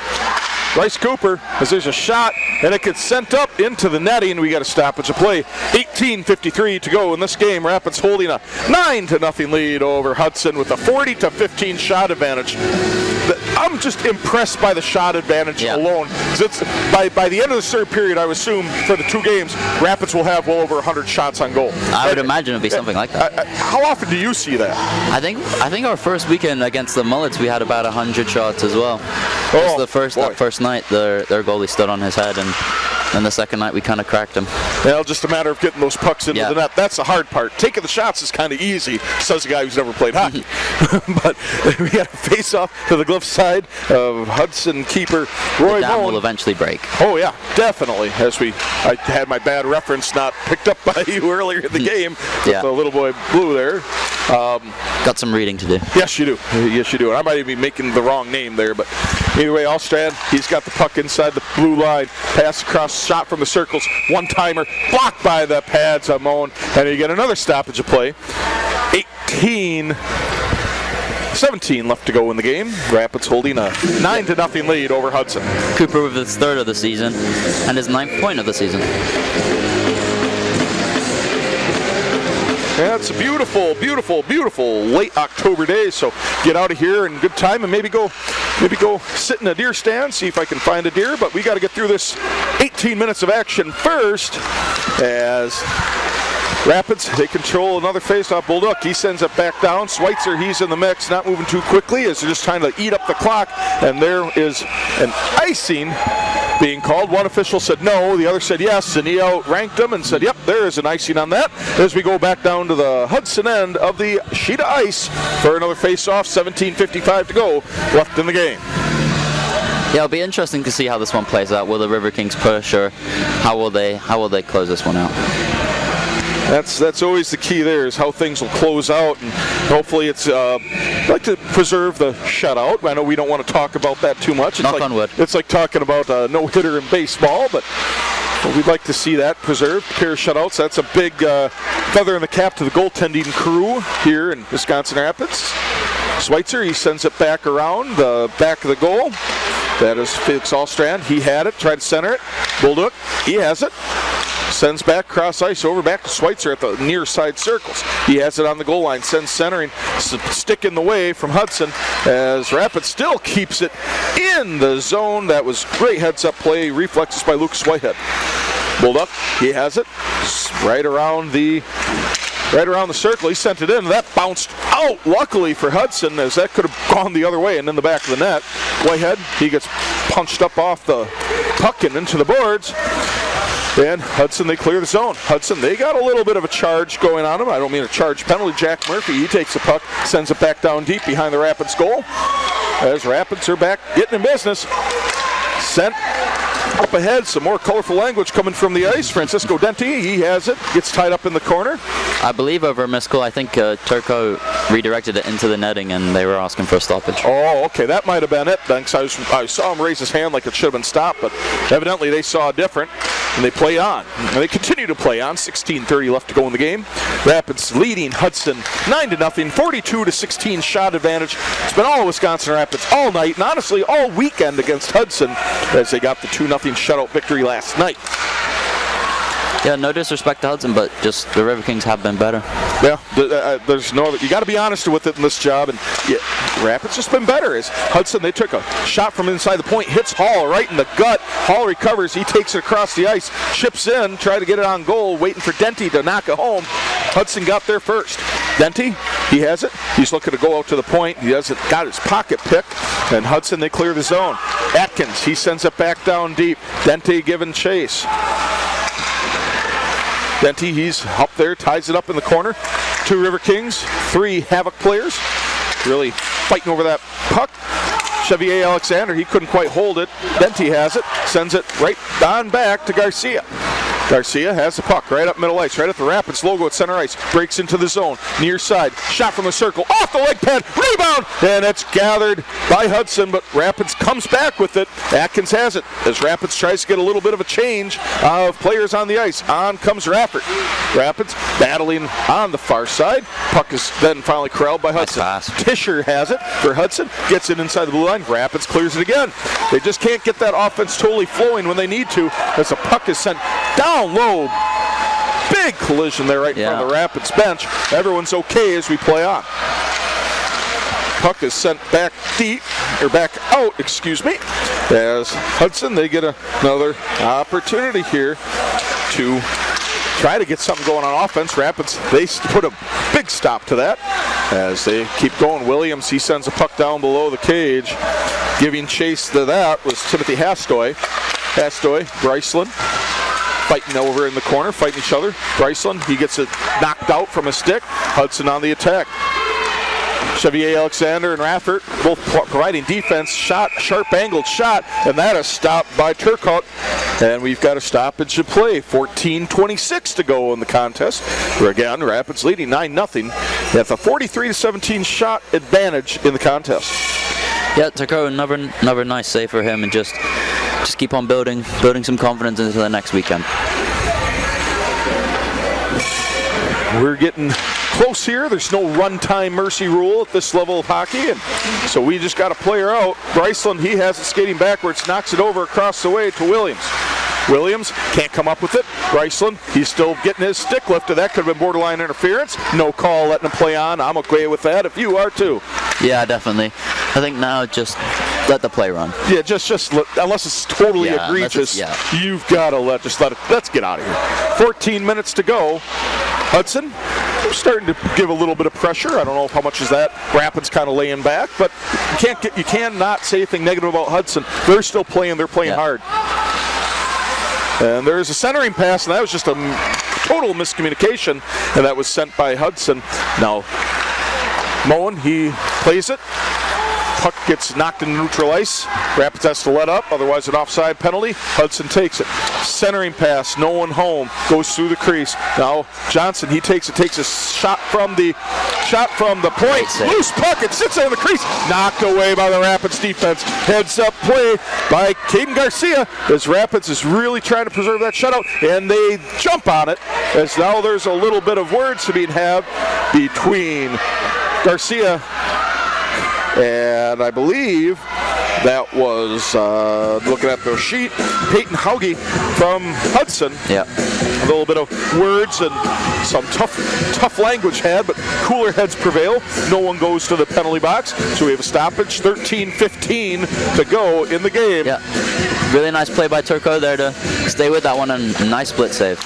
Bryce Cooper, as there's a shot, and it gets sent up into the netting. We got a stoppage of play. 18:53 to go in this game. Rapids holding a 9-0 lead over Hudson with a 40-15 shot advantage. I'm just impressed by the shot advantage alone. It's, by the end of the third period, I would assume for the two games, Rapids will have well over 100 shots on goal.
I would imagine it'd be something like that.
How often do you see that?
I think our first weekend against the Mullets, we had about 100 shots as well. That first night, their goalie stood on his head, and then the second night we kind of cracked him.
Well, just a matter of getting those pucks into the net. That's the hard part. Taking the shots is kind of easy, says a guy who's never played hockey. But we got a face-off to the glove side of Hudson keeper Roy
The dam
Bone.
will eventually break.
Oh yeah, definitely. I had my bad reference not picked up by you earlier in the game. With the little boy blue there.
Got some reading to do.
Yes, you do. Yes, you do. And I might even be making the wrong name there, but either way, Allstrand, he's got the puck inside the blue line. Pass across, shot from the circles. One-timer, blocked by the pads of Moan. And you get another stoppage of play. 17 left to go in the game. Rapids holding a 9-0 lead over Hudson.
Cooper with his third of the season and his 9th point of the season.
Yeah, it's a beautiful, beautiful, beautiful late October day. So get out of here in good time and maybe go sit in a deer stand, see if I can find a deer. But we got to get through this 18 minutes of action first, as Rapids, they control another faceoff. Bulldog, he sends it back down. Schweitzer, he's in the mix, not moving too quickly as they're just trying to eat up the clock. And there is an icing being called. One official said no, the other said yes, and he outranked him and said, yep, there is an icing on that. As we go back down to the Hudson end of the sheet of ice for another face-off, 17:55 to go left in the game.
Yeah, it'll be interesting to see how this one plays out. Will the Riverkings push, or how will they close this one out?
That's always the key there, is how things will close out, and hopefully it's like to preserve the shutout. I know we don't want to talk about that too much.
Knock on wood.
It's like talking about a no-hitter in baseball, but we'd like to see that preserved. Pair of shutouts. That's a big feather in the cap to the goaltending crew here in Wisconsin Rapids. Schweitzer, he sends it back around the back of the goal. That is Felix Allstrand. He had it, tried to center it. Bulldog, he has it. Sends back cross ice over back to Schweitzer at the near side circles. He has it on the goal line. Sends centering, stick in the way from Hudson as Rapids still keeps it in the zone. That was great heads up play. Reflexes by Lucas Whitehead. Bulldog, he has it right around the circle. He sent it in. That bounced out, luckily for Hudson, as that could have gone the other way and in the back of the net. Whitehead, he gets punched up off the puck and into the boards. And Hudson, they clear the zone. Hudson, they got a little bit of a charge going on him. I don't mean a charge penalty. Jack Murphy, he takes the puck, sends it back down deep behind the Rapids goal. as Rapids are back getting in business. Sent up ahead, some more colorful language coming from the ice. Francisco Denti, he has it, gets tied up in the corner.
I believe over a missed call, I think Turco redirected it into the netting and they were asking for a stoppage.
Oh, okay, that might have been it then, 'cause I saw him raise his hand like it should have been stopped, but evidently they saw different, and they play on. And they continue to play on, 16:30 left to go in the game. Rapids leading Hudson 9-0, 42-16 shot advantage. It's been all Wisconsin Rapids all night, and honestly all weekend against Hudson, as they got the 2-0 shutout victory last night.
Yeah, no disrespect to Hudson, but just the Riverkings have been better.
Yeah, there's no. You got to be honest with it in this job, and yeah, Rapids just been better. As Hudson, they took a shot from inside the point, hits Hall right in the gut. Hall recovers, he takes it across the ice, chips in, try to get it on goal, waiting for Denti to knock it home. Hudson got there first. Denti, he has it. He's looking to go out to the point. He hasn't got his pocket picked, and Hudson, they clear the zone. Atkins, he sends it back down deep. Denti giving chase. Denti, he's up there, ties it up in the corner. 2 Riverkings, 3 Havoc players, really fighting over that puck. Chevier Alexander, he couldn't quite hold it. Denti has it, sends it right on back to Garcia. Garcia has the puck right up middle ice, right at the Rapids logo at center ice. Breaks into the zone, near side, shot from the circle, off the leg pad, rebound, and it's gathered by Hudson, but Rapids comes back with it. Atkins has it as Rapids tries to get a little bit of a change of players on the ice. On comes Rafford. Rapids battling on the far side. Puck is then finally corralled by Hudson.
Nice pass.
Tischer has it for Hudson, gets it inside the blue line. Rapids clears it again. They just can't get that offense totally flowing when they need to, as the puck is sent down low. Big collision there right in front of the Rapids bench. Everyone's okay as we play on. Puck is sent back deep, or back out, excuse me, as Hudson, they get another opportunity here to try to get something going on offense. Rapids, they put a big stop to that as they keep going. Williams, he sends a puck down below the cage. Giving chase to that was Timothy Hastoy. Hastoy, Bryceland, fighting over in the corner, fighting each other. Bryceland, he gets it knocked out from a stick. Hudson on the attack. Chevier Alexander and Raffert both providing defense. Shot, sharp angled shot, and that is stopped by Turcotte. And we've got a stoppage to play. 14:26 to go in the contest. Where again, Rapids leading 9-0. They have a 43-17 shot advantage in the contest.
Yeah, Turcotte, another nice save for him, and just keep on building some confidence into the next weekend.
We're getting close here. There's no runtime mercy rule at this level of hockey, and so we just got a player out. Bryceland, he has it skating backwards, knocks it over across the way to Williams. Williams can't come up with it. Bryceland, he's still getting his stick lifted. That could have been borderline interference. No call, letting him play on. I'm okay with that if you are too.
Yeah, definitely. I think now just let the play run.
Yeah, just let, unless it's totally egregious, you've got to let it. Let's get out of here. 14 minutes to go. Hudson starting to give a little bit of pressure. I don't know how much is that. Rapids kind of laying back, but you cannot say anything negative about Hudson. They're still playing. They're playing hard. And there's a centering pass, and that was just a total miscommunication, and that was sent by Hudson. Now, Moen, he plays it. Puck gets knocked into neutral ice. Rapids has to let up, otherwise an offside penalty. Hudson takes it. Centering pass, no one home. Goes through the crease. Now Johnson, he takes a shot from the point. Loose puck, it sits there in the crease. Knocked away by the Rapids defense. Heads up play by Caden Garcia as Rapids is really trying to preserve that shutout, and they jump on it as now there's a little bit of words to be had between Garcia and I believe that was, looking at the sheet, Peyton Hauge from Hudson.
Yeah.
A little bit of words and some tough language had, but cooler heads prevail. No one goes to the penalty box, so we have a stoppage. 13:15 to go in the game.
Yeah. Really nice play by Turco there to stay with that one, and a nice split save.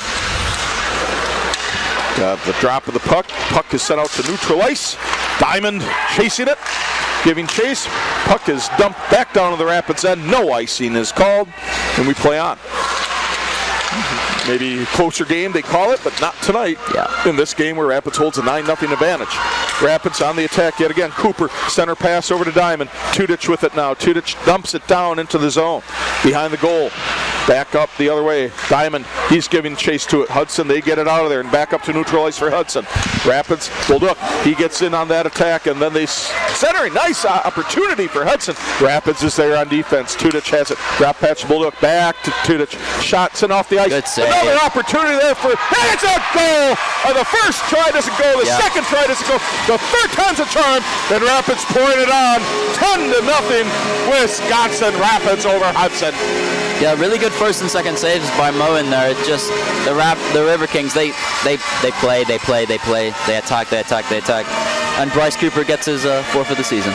The drop of the puck. Puck is sent out to neutral ice. Diamond chasing it. Giving chase, puck is dumped back down to the Rapids end. No icing is called, and we play on. Maybe closer game, they call it, but not tonight.
Yeah.
In this game where Rapids holds a 9-0 advantage. Rapids on the attack yet again. Cooper, center pass over to Diamond. Tudich with it now. Tudich dumps it down into the zone. Behind the goal. Back up the other way. Diamond, he's giving chase to it. Hudson, they get it out of there and back up to neutral ice for Hudson. Rapids, Bullduk, he gets in on that attack and then they centering. Nice opportunity for Hudson. Rapids is there on defense. Tudich has it. Drop patch Bullduk back to Tudich. Shot sent off the ice.
Good save.
Another opportunity there for, and it's a goal! The first try doesn't go. The second try doesn't go. The third time's a charm. And Rapids pouring it on. 10-0. Wisconsin Rapids over Hudson.
Yeah, really good first and second saves by Mo in there. It's just the Riverkings, they play, they attack. And Bryce Cooper gets his fourth of the season.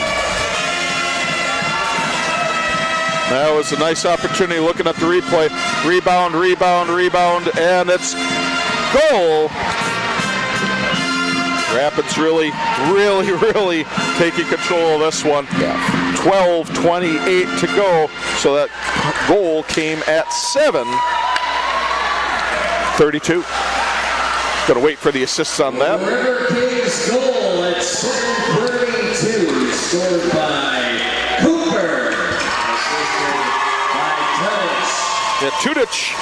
That was a nice opportunity looking at the replay. Rebound, and it's goal. Rapids really taking control of this one.
Yeah.
12:28 to go. So that goal came at 7:32. Got to wait for the assists on that.
Riverkings goal at 7:32, scored by Cooper. Assisted by Tudich.
Yeah, Tudich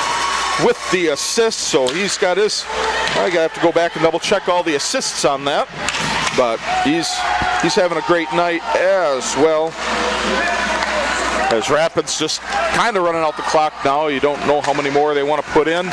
with the assist, so he's got his. I gotta have to go back and double check all the assists on that, but he's having a great night as well. As Rapids just kind of running out the clock now. You don't know how many more they want to put in.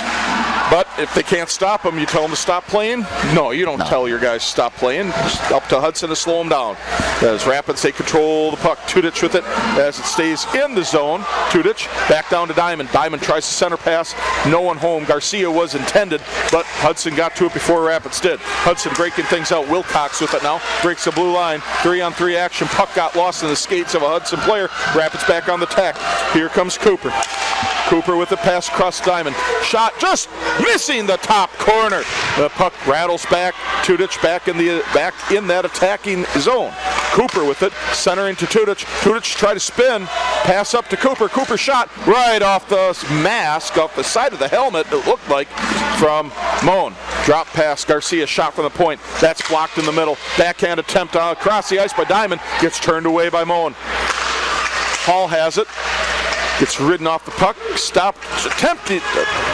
But if they can't stop them, you tell them to stop playing? No, you don't tell your guys to stop playing. Just up to Hudson to slow them down. As Rapids take control of the puck. Tudich with it as it stays in the zone. Tudich back down to Diamond. Diamond tries to center pass. No one home. Garcia was intended, but Hudson got to it before Rapids did. Hudson breaking things out. Wilcox with it now. Breaks the blue line. 3-on-3 action. Puck got lost in the skates of a Hudson player. Rapids back on the tack. Here comes Cooper. Cooper with the pass across Diamond. Shot just missing the top corner. The puck rattles back. Tudich back in that attacking zone. Cooper with it, centering to Tudich. Tudich tried to spin, pass up to Cooper. Cooper shot right off the mask, off the side of the helmet, it looked like, from Moan. Drop pass, Garcia shot from the point. That's blocked in the middle. Backhand attempt across the ice by Diamond. Gets turned away by Moan. Hall has it. Gets ridden off the puck, stopped, attempted.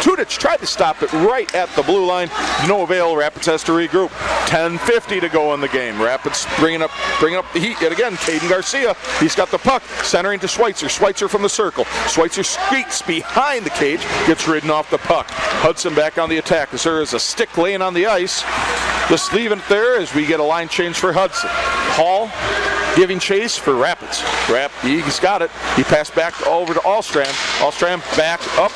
Tudich tried to stop it right at the blue line. No avail. Rapids has to regroup. 10:50 to go in the game. Rapids bringing up the heat yet again. Caden Garcia, he's got the puck, centering to Schweitzer. Schweitzer from the circle. Schweitzer skates behind the cage, gets ridden off the puck. Hudson back on the attack as there is a stick laying on the ice. Just leaving it there as we get a line change for Hudson. Hall giving chase for Rapids. He's got it. He passed back over to Alstram. Alstram back up,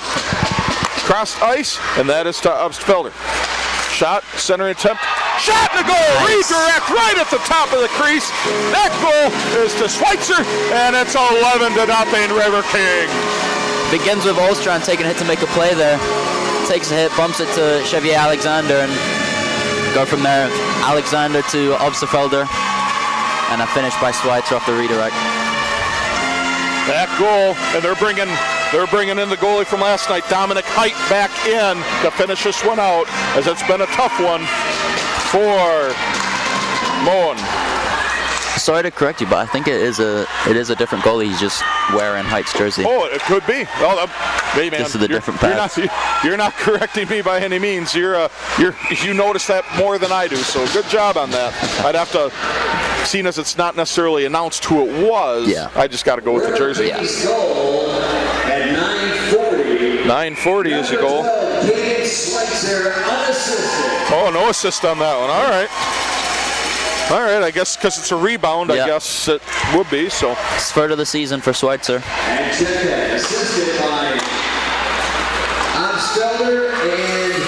cross ice, and that is to Ubstfelder. Shot, center attempt, shot in the goal, redirect right at the top of the crease. That goal is to Schweitzer, and it's 11-0 Riverkings.
Begins with Alstram taking a hit to make a play there. Takes a hit, bumps it to Chevier Alexander, and go from there. Alexander to Ubstfelder. And a finish by Schweitzer off the redirect.
That goal, and they're bringing in the goalie from last night, Dominic Height, back in to finish this one out, as it's been a tough one for Moen.
Sorry to correct you, but I think it is a different goalie. He's just wearing Height's jersey.
Oh, it could be. Well, hey man,
this is the different pads.
You're not correcting me by any means. You notice that more than I do. So good job on that. I'd have to, seeing as it's not necessarily announced who it was.
Yeah.
I just got to go with the jersey.
Yeah.
Goal at 9:40.
9:40 is the goal.
Schweitzer unassisted.
Oh, no assist on that one. All right. All right, I guess because it's a rebound, I guess it would be. So
it's third of the season for Schweitzer.
And check that, assisted by Ubstfelder and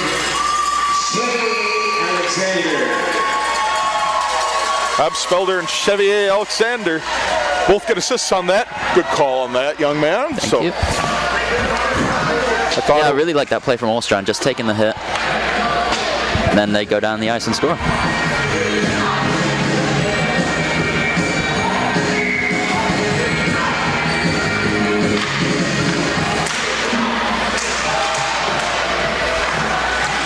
Chevier Alexander.
Ubstfelder and Chevier Alexander both get assists on that. Good call on that, young man.
Thank you. I really like that play from Alstrom, just taking the hit. And then they go down the ice and score.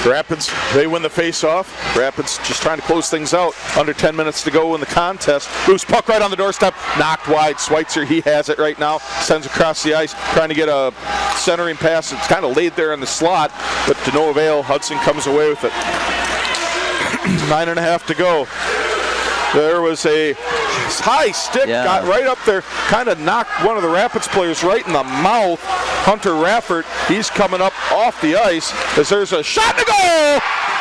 Rapids, they win the face-off. Rapids just trying to close things out. Under 10 minutes to go in the contest. Loose puck right on the doorstep. Knocked wide. Schweitzer, he has it right now. Sends across the ice. Trying to get a centering pass. It's kind of laid there in the slot, but to no avail. Hudson comes away with it. 9.5 to go. There was a high stick, got right up there, kind of knocked one of the Rapids players right in the mouth. Hunter Raffert, he's coming up off the ice as there's a shot to go.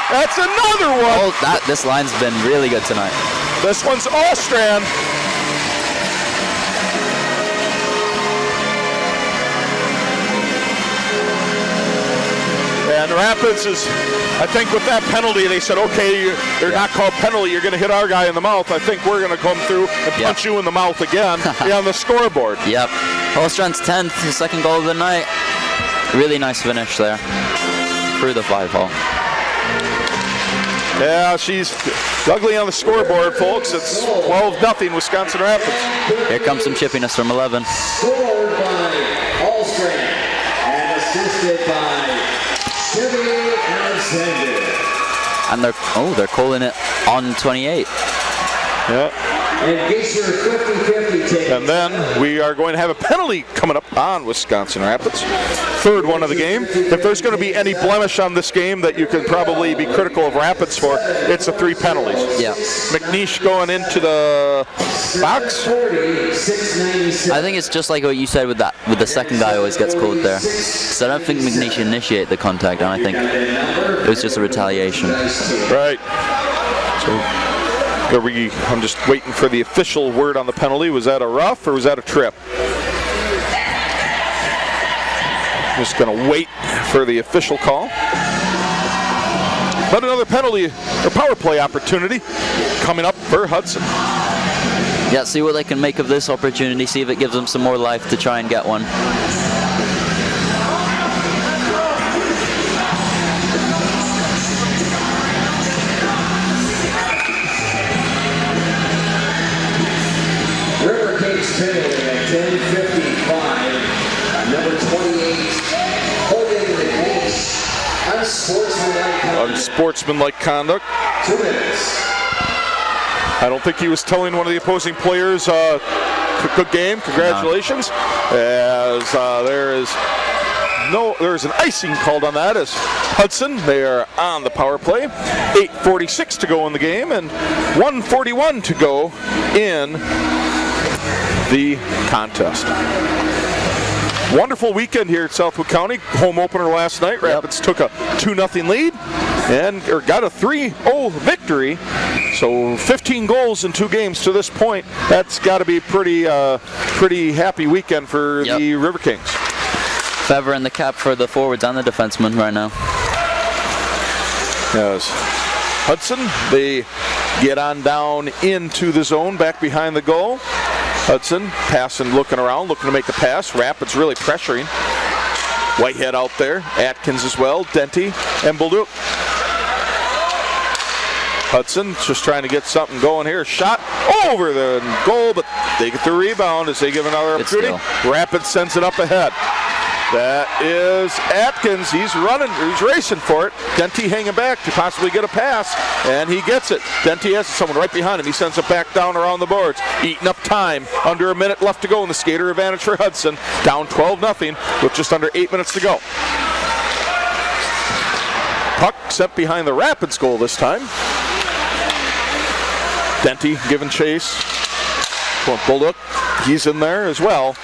That's another one.
Oh, this line's been really good tonight.
This one's Allstrand. And Rapids is, I think with that penalty, they said, okay, they're not called penalty, you're going to hit our guy in the mouth. I think we're going to come through and punch you in the mouth again on the scoreboard.
Yep. Allstrand's 10th, his second goal of the night. Really nice finish there. Through the 5-hole.
Yeah, she's ugly on the scoreboard, folks. It's 12-0 Wisconsin Rapids.
Here comes some chippiness from 11.
Scored by Allstrand and assisted by
And they're calling it on 28.
Yeah.
And Geisler 50-50 takes.
And then we are going to have a penalty coming up on Wisconsin Rapids. Third one of the game. If there's going to be any blemish on this game that you could probably be critical of Rapids for, it's the 3 penalties.
Yeah.
McNeish going into the box.
I think it's just like what you said with the second guy always gets called there. So I don't think McNeish initiated the contact, and I think it was just a retaliation.
Right. So I'm just waiting for the official word on the penalty. Was that a rough or was that a trip? Just going to wait for the official call. But another penalty or power play opportunity coming up for Hudson.
Yeah, see what they can make of this opportunity, see if it gives them some more life to try and get one.
Riverkings penalty at 10:55. Number 28, holding the case.
Unsportsmanlike conduct.
2 minutes.
I don't think he was telling one of the opposing players, good game, congratulations. No. As there's an icing called on that as Hudson, they are on the power play. 8:46 to go in the game and 1:41 to go in the contest. Wonderful weekend here at Southwood County. Home opener last night. Rapids took a 2-0 lead and got a 3-0 victory. So 15 goals in 2 games to this point. That's got to be pretty happy weekend for the Riverkings.
Feather in the cap for the forwards and the defensemen right now.
Yes. Hudson, they get on down into the zone, back behind the goal. Hudson passing, looking around, looking to make the pass. Rapids really pressuring. Whitehead out there, Atkins as well, Denty, and Bolduc. Hudson just trying to get something going here. Shot over the goal, but they get the rebound as they give another opportunity. Rapids sends it up ahead. That is Atkins. He's running, he's racing for it. Denty hanging back to possibly get a pass, and he gets it. Denty has someone right behind him. He sends it back down around the boards. Eating up time. Under a minute left to go in the skater advantage for Hudson. Down 12-0 with just under 8 minutes to go. Puck sent behind the Rapids goal this time. Denty giving chase. Bolduc, he's in there as well.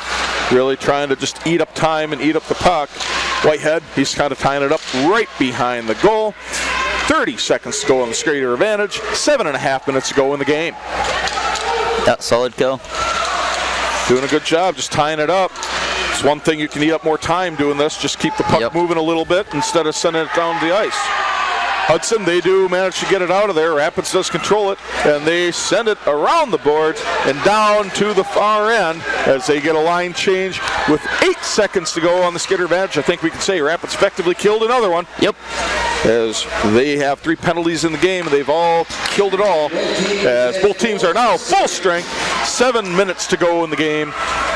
Really trying to just eat up time and eat up the puck. Whitehead, he's kind of tying it up right behind the goal. 30 seconds to go on the skater advantage. 7.5 minutes to go in the game.
That's solid kill.
Doing a good job just tying it up. It's one thing you can eat up more time doing this. Just keep the puck moving a little bit instead of sending it down the ice. Hudson, they do manage to get it out of there. Rapids does control it, and they send it around the boards and down to the far end as they get a line change with 8 seconds to go on the skater advantage. I think we can say Rapids effectively killed another one.
Yep.
As they have 3 penalties in the game, and they've all killed it all. As both teams are now full strength. 7 minutes to go in the game.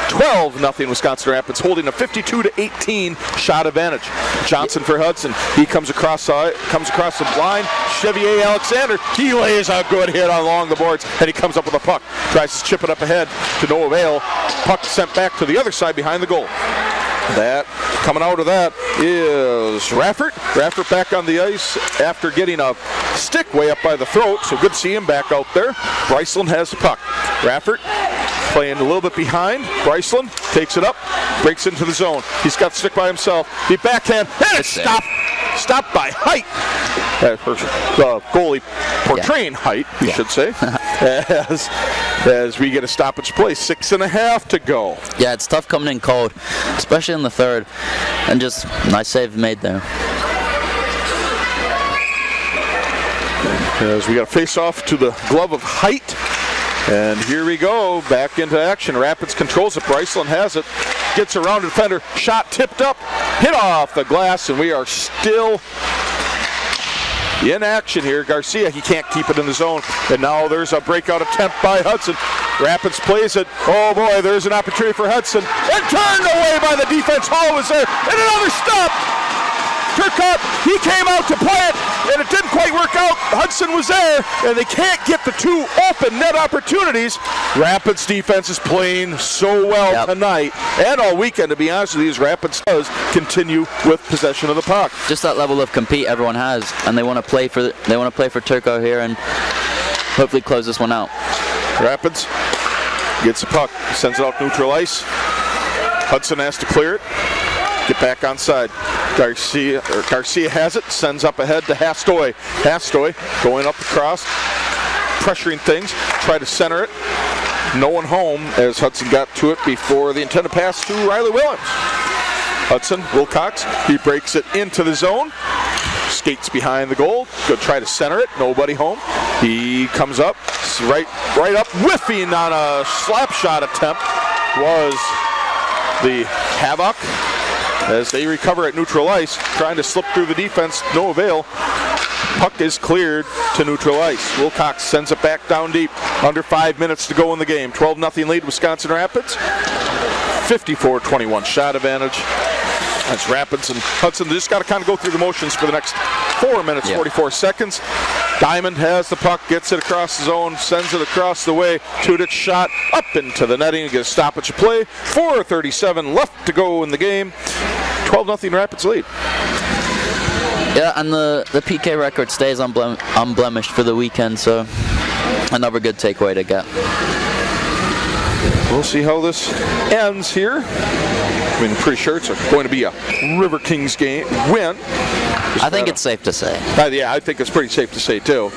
12-0 Wisconsin Rapids, holding a 52-18 shot advantage. Johnson for Hudson. He comes across the line. Chevier Alexander. He lays a good hit along the boards, and he comes up with a puck. Tries to chip it up ahead to no avail. Puck sent back to the other side behind the goal. That coming out of that is Raffert. Raffert back on the ice after getting a stick way up by the throat, so good to see him back out there. Bryceland has the puck. Raffert playing a little bit behind. Bryceland takes it up, breaks into the zone. He's got the stick by himself. He backhand, and it's stopped by Height. Goalie portraying Height, we should say, as we get a stoppage play. 6.5 to go.
Yeah, it's tough coming in cold, especially in the third, and just nice save made there.
As we got a face-off to the glove of Height. And here we go, back into action. Rapids controls it. Bryceland has it. Gets around the defender. Shot tipped up. Hit off the glass, and we are still in action here. Garcia, he can't keep it in the zone. And now there's a breakout attempt by Hudson. Rapids plays it. Oh boy, there's an opportunity for Hudson. And turned away by the defense. Hall was there. And another stop. Turcotte, he came out to play it, and it didn't quite work out. Hudson was there, and they can't get the two open net opportunities. Rapids defense is playing so well tonight and all weekend, to be honest with you, as Rapids does continue with possession of the puck.
Just that level of compete everyone has, and they want to play for Turco here and hopefully close this one out.
Rapids gets the puck, sends it out neutral ice. Hudson has to clear it. Get back on side. Garcia has it, sends up ahead to Hastoy. Hastoy going up across, pressuring things, try to center it. No one home as Hudson got to it before the intended pass to Riley Williams. Hudson, Wilcox, he breaks it into the zone, skates behind the goal, go try to center it, nobody home. He comes up, right up, whiffing on a slap shot attempt was the Havoc. As they recover at neutral ice, trying to slip through the defense, no avail. Puck is cleared to neutral ice. Wilcox sends it back down deep. Under 5 minutes to go in the game. 12-0 lead, Wisconsin Rapids. 54-21 shot advantage. That's Rapids and Hudson. They just got to kind of go through the motions for the next 4 minutes, 44 seconds. Diamond has the puck, gets it across the zone, sends it across the way. Tudich shot up into the netting, get a stoppage of play. 4:37 left to go in the game. 12-0 Rapids lead.
Yeah, and the PK record stays unblemished for the weekend, so another good takeaway to get.
We'll see how this ends here. I mean, I'm pretty sure it's going to be a Riverkings game win.
I think it's safe to say.
Yeah, I think it's pretty safe to say too.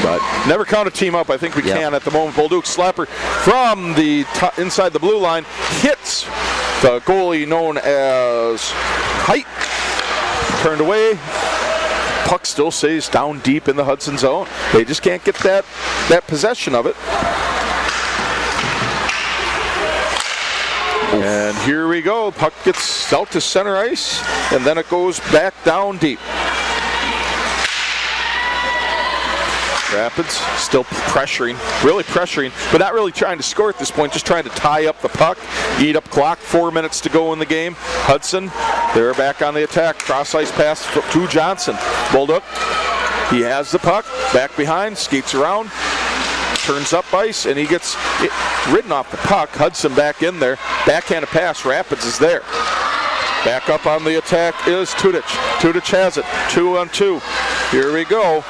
But never count a team up. I think we can at the moment. Bolduc slapper from the inside the blue line hits the goalie known as Height. Turned away. Puck still stays down deep in the Hudson zone. They just can't get that possession of it. And here we go. Puck gets out to center ice, and then it goes back down deep. Rapids still pressuring, really pressuring, but not really trying to score at this point, just trying to tie up the puck, eat up clock. 4 minutes to go in the game. Hudson, they're back on the attack. Cross ice pass to Johnson. Bolduc, he has the puck, back behind, skates around, turns up ice, and he gets ridden off the puck. Hudson back in there. Backhanded pass. Rapids is there. Back up on the attack is Tudich. Tudich has it. 2-on-2. Here we go.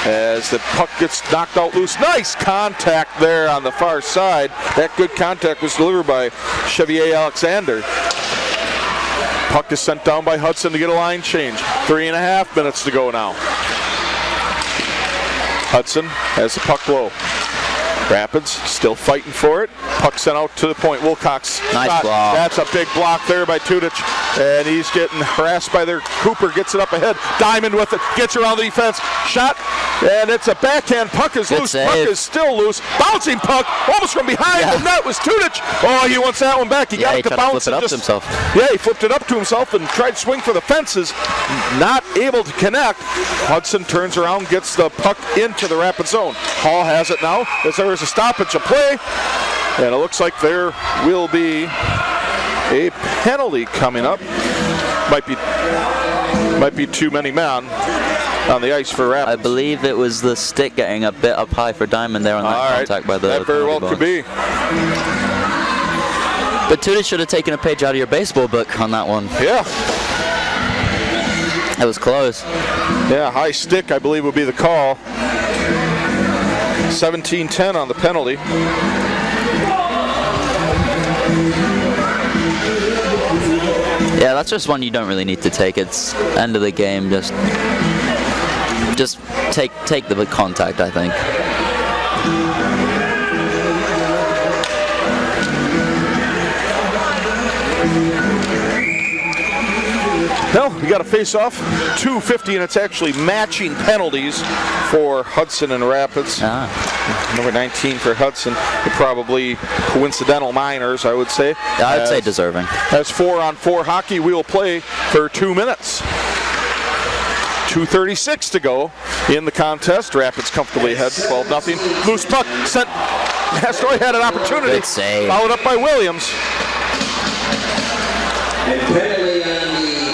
As the puck gets knocked out loose. Nice contact there on the far side. That good contact was delivered by Chevier Alexander. Puck is sent down by Hudson to get a line change. 3.5 minutes to go now. Hudson has the puck low. Rapids still fighting for it. Puck sent out to the point. Wilcox.
Nice block.
That's a big block there by Tudich. And he's getting harassed by their Cooper. Gets it up ahead. Diamond with it. Gets around the defense. Shot. And it's a backhand. Puck is loose.
Save.
Puck is still loose. Bouncing puck. Almost from behind. The net was Tudich. Oh, he wants that one back. He got it to bounce.
Flip it up to himself.
Yeah, he flipped it up to himself and tried to swing for the fences. Not able to connect. Hudson turns around, gets the puck into the Rapid zone. Hall has it now. As there is a stoppage of play. And it looks like there will be a penalty coming up. Might be too many men on the ice for Rapids.
I believe it was the stick getting a bit up high for Diamond there on that contact by the.
That very well could be.
But Tootie should have taken a page out of your baseball book on that one.
Yeah.
It was close.
Yeah, high stick, I believe, would be the call. 17-10 on the penalty.
Yeah, that's just one you don't really need to take. It's end of the game. Just take the contact, I think.
Well, we got a face-off, 2:50, and it's actually matching penalties for Hudson and Rapids. Number 19 for Hudson, probably coincidental minors, I would say.
Yeah, I'd say deserving.
As 4-on-4 hockey, we will play for 2 minutes. 2:36 to go in the contest. Rapids comfortably ahead, 12-0. Loose puck sent. Hastoy had an opportunity.
Good save.
Followed up by Williams.
And penalty on the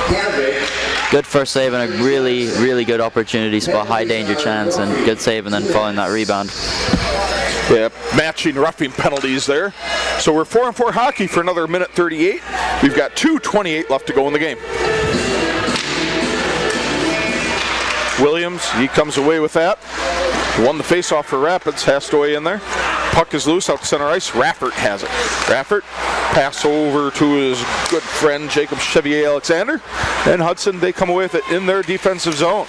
Havoc.
Good first save and a really, really good opportunity spot, high danger chance, and good save, and then following that rebound.
Yeah, matching roughing penalties there. So we're 4-on-4 hockey for another minute 38. We've got 2:28 left to go in the game. Williams, he comes away with that. Won the face-off for Rapids. Hastoy in there. Puck is loose out to center ice. Raffert has it. Raffert pass over to his good friend Jacob Chevier Alexander. And Hudson, they come away with it in their defensive zone.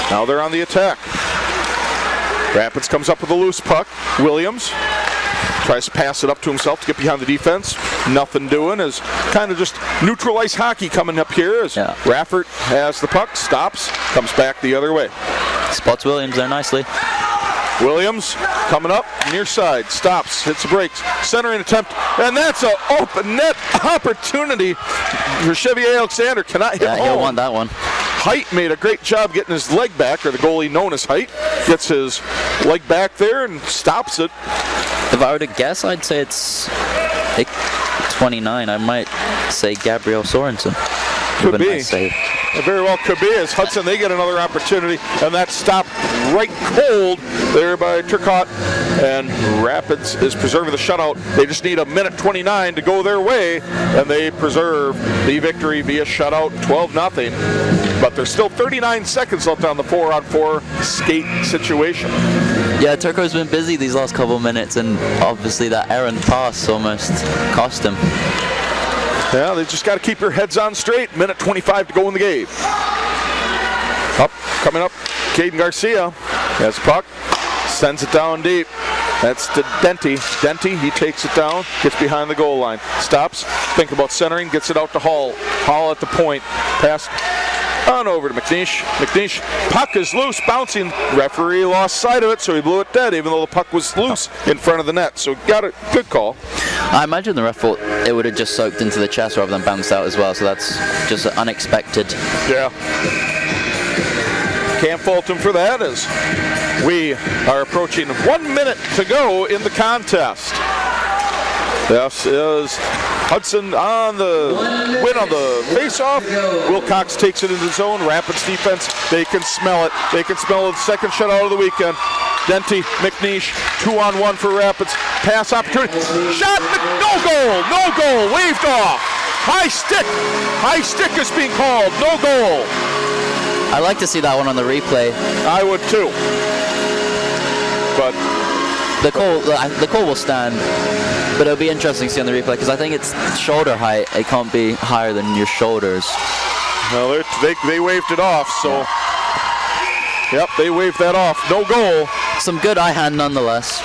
Now they're on the attack. Rapids comes up with a loose puck. Williams tries to pass it up to himself to get behind the defense. Nothing doing. Is kind of just neutral ice hockey coming up here as Raffert has the puck, stops, comes back the other way.
Spots Williams there nicely.
Williams coming up near side, stops, hits the brakes, centering attempt, and that's an open net opportunity for Chevier Alexander. Cannot hit home.
He'll want that one.
Height made a great job getting his leg back, or the goalie known as Height gets his leg back there and stops it.
If I were to guess, I'd say it's 29. I might say Gabriel Sorensen.
Could be.
Nice save.
It very well could be, as Hudson, they get another opportunity, and that stopped right cold there by Turcotte, and Rapids is preserving the shutout. They just need a minute 29 to go their way, and they preserve the victory via shutout, 12-0. But there's still 39 seconds left on the 4-on-4 skate situation.
Yeah, Turco's been busy these last couple of minutes, and obviously that errant pass almost cost him.
Yeah, they just got to keep their heads on straight. Minute 25 to go in the game. Coming up, Caden Garcia has the puck, sends it down deep. That's to Denty. Denty, he takes it down, gets behind the goal line, stops, think about centering, gets it out to Hall. Hall at the point, pass on over to McNeish. McNeish, puck is loose, bouncing. Referee lost sight of it, so he blew it dead, even though the puck was loose in front of the net. So got a good call.
I imagine the ref thought it would have just soaked into the chest rather than bounced out as well, so that's just unexpected.
Yeah. Can't fault him for that, as we are approaching 1 minute to go in the contest. This is Hudson on the win on the face-off. Wilcox takes it into the zone. Rapids defense, they can smell it. They can smell the second shutout of the weekend. Denty, McNeish, 2-on-1 for Rapids. Pass opportunity. Shot, no goal, no goal, waved off. High stick is being called, no goal.
I'd like to see that one on the replay.
I would too. But
the call will stand, but it'll be interesting to see on the replay because I think it's shoulder height. It can't be higher than your shoulders.
No, they waved it off, so yep, they waved that off. No goal.
Some good eye hand nonetheless.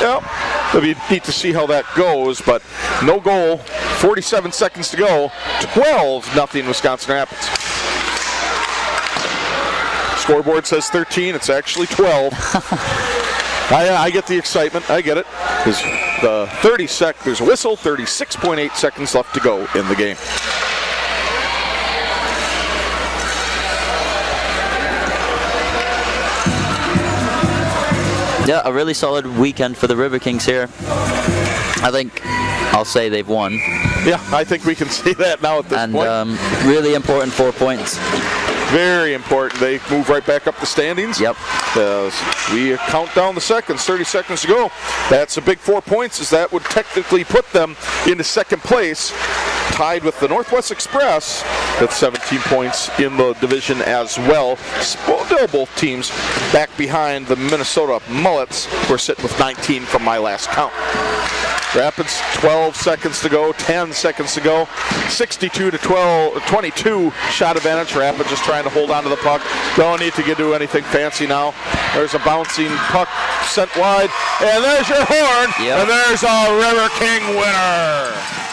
Yep. It'll be neat to see how that goes, but no goal. 47 seconds to go. 12-0 Wisconsin Rapids. Scoreboard says 13. It's actually 12. I get the excitement. I get it. There's there's a whistle. 36.8 seconds left to go in the game.
Yeah, a really solid weekend for the Riverkings here. I think I'll say they've won.
Yeah, I think we can see that now at this point.
And really important 4 points.
Very important. They move right back up the standings.
Yep.
We count down the seconds, 30 seconds to go. That's a big 4 points, as that would technically put them into second place, tied with the Northwest Express with 17 points in the division as well. Still both teams back behind the Minnesota Mullets, who are sitting with 19 from my last count. Rapids, 12 seconds to go, 10 seconds to go, 62 to 22 shot advantage. Rapids just trying to hold on to the puck. Don't need to do anything fancy now. There's a bouncing puck sent wide, and there's your horn,
yep.
And there's a River King winner.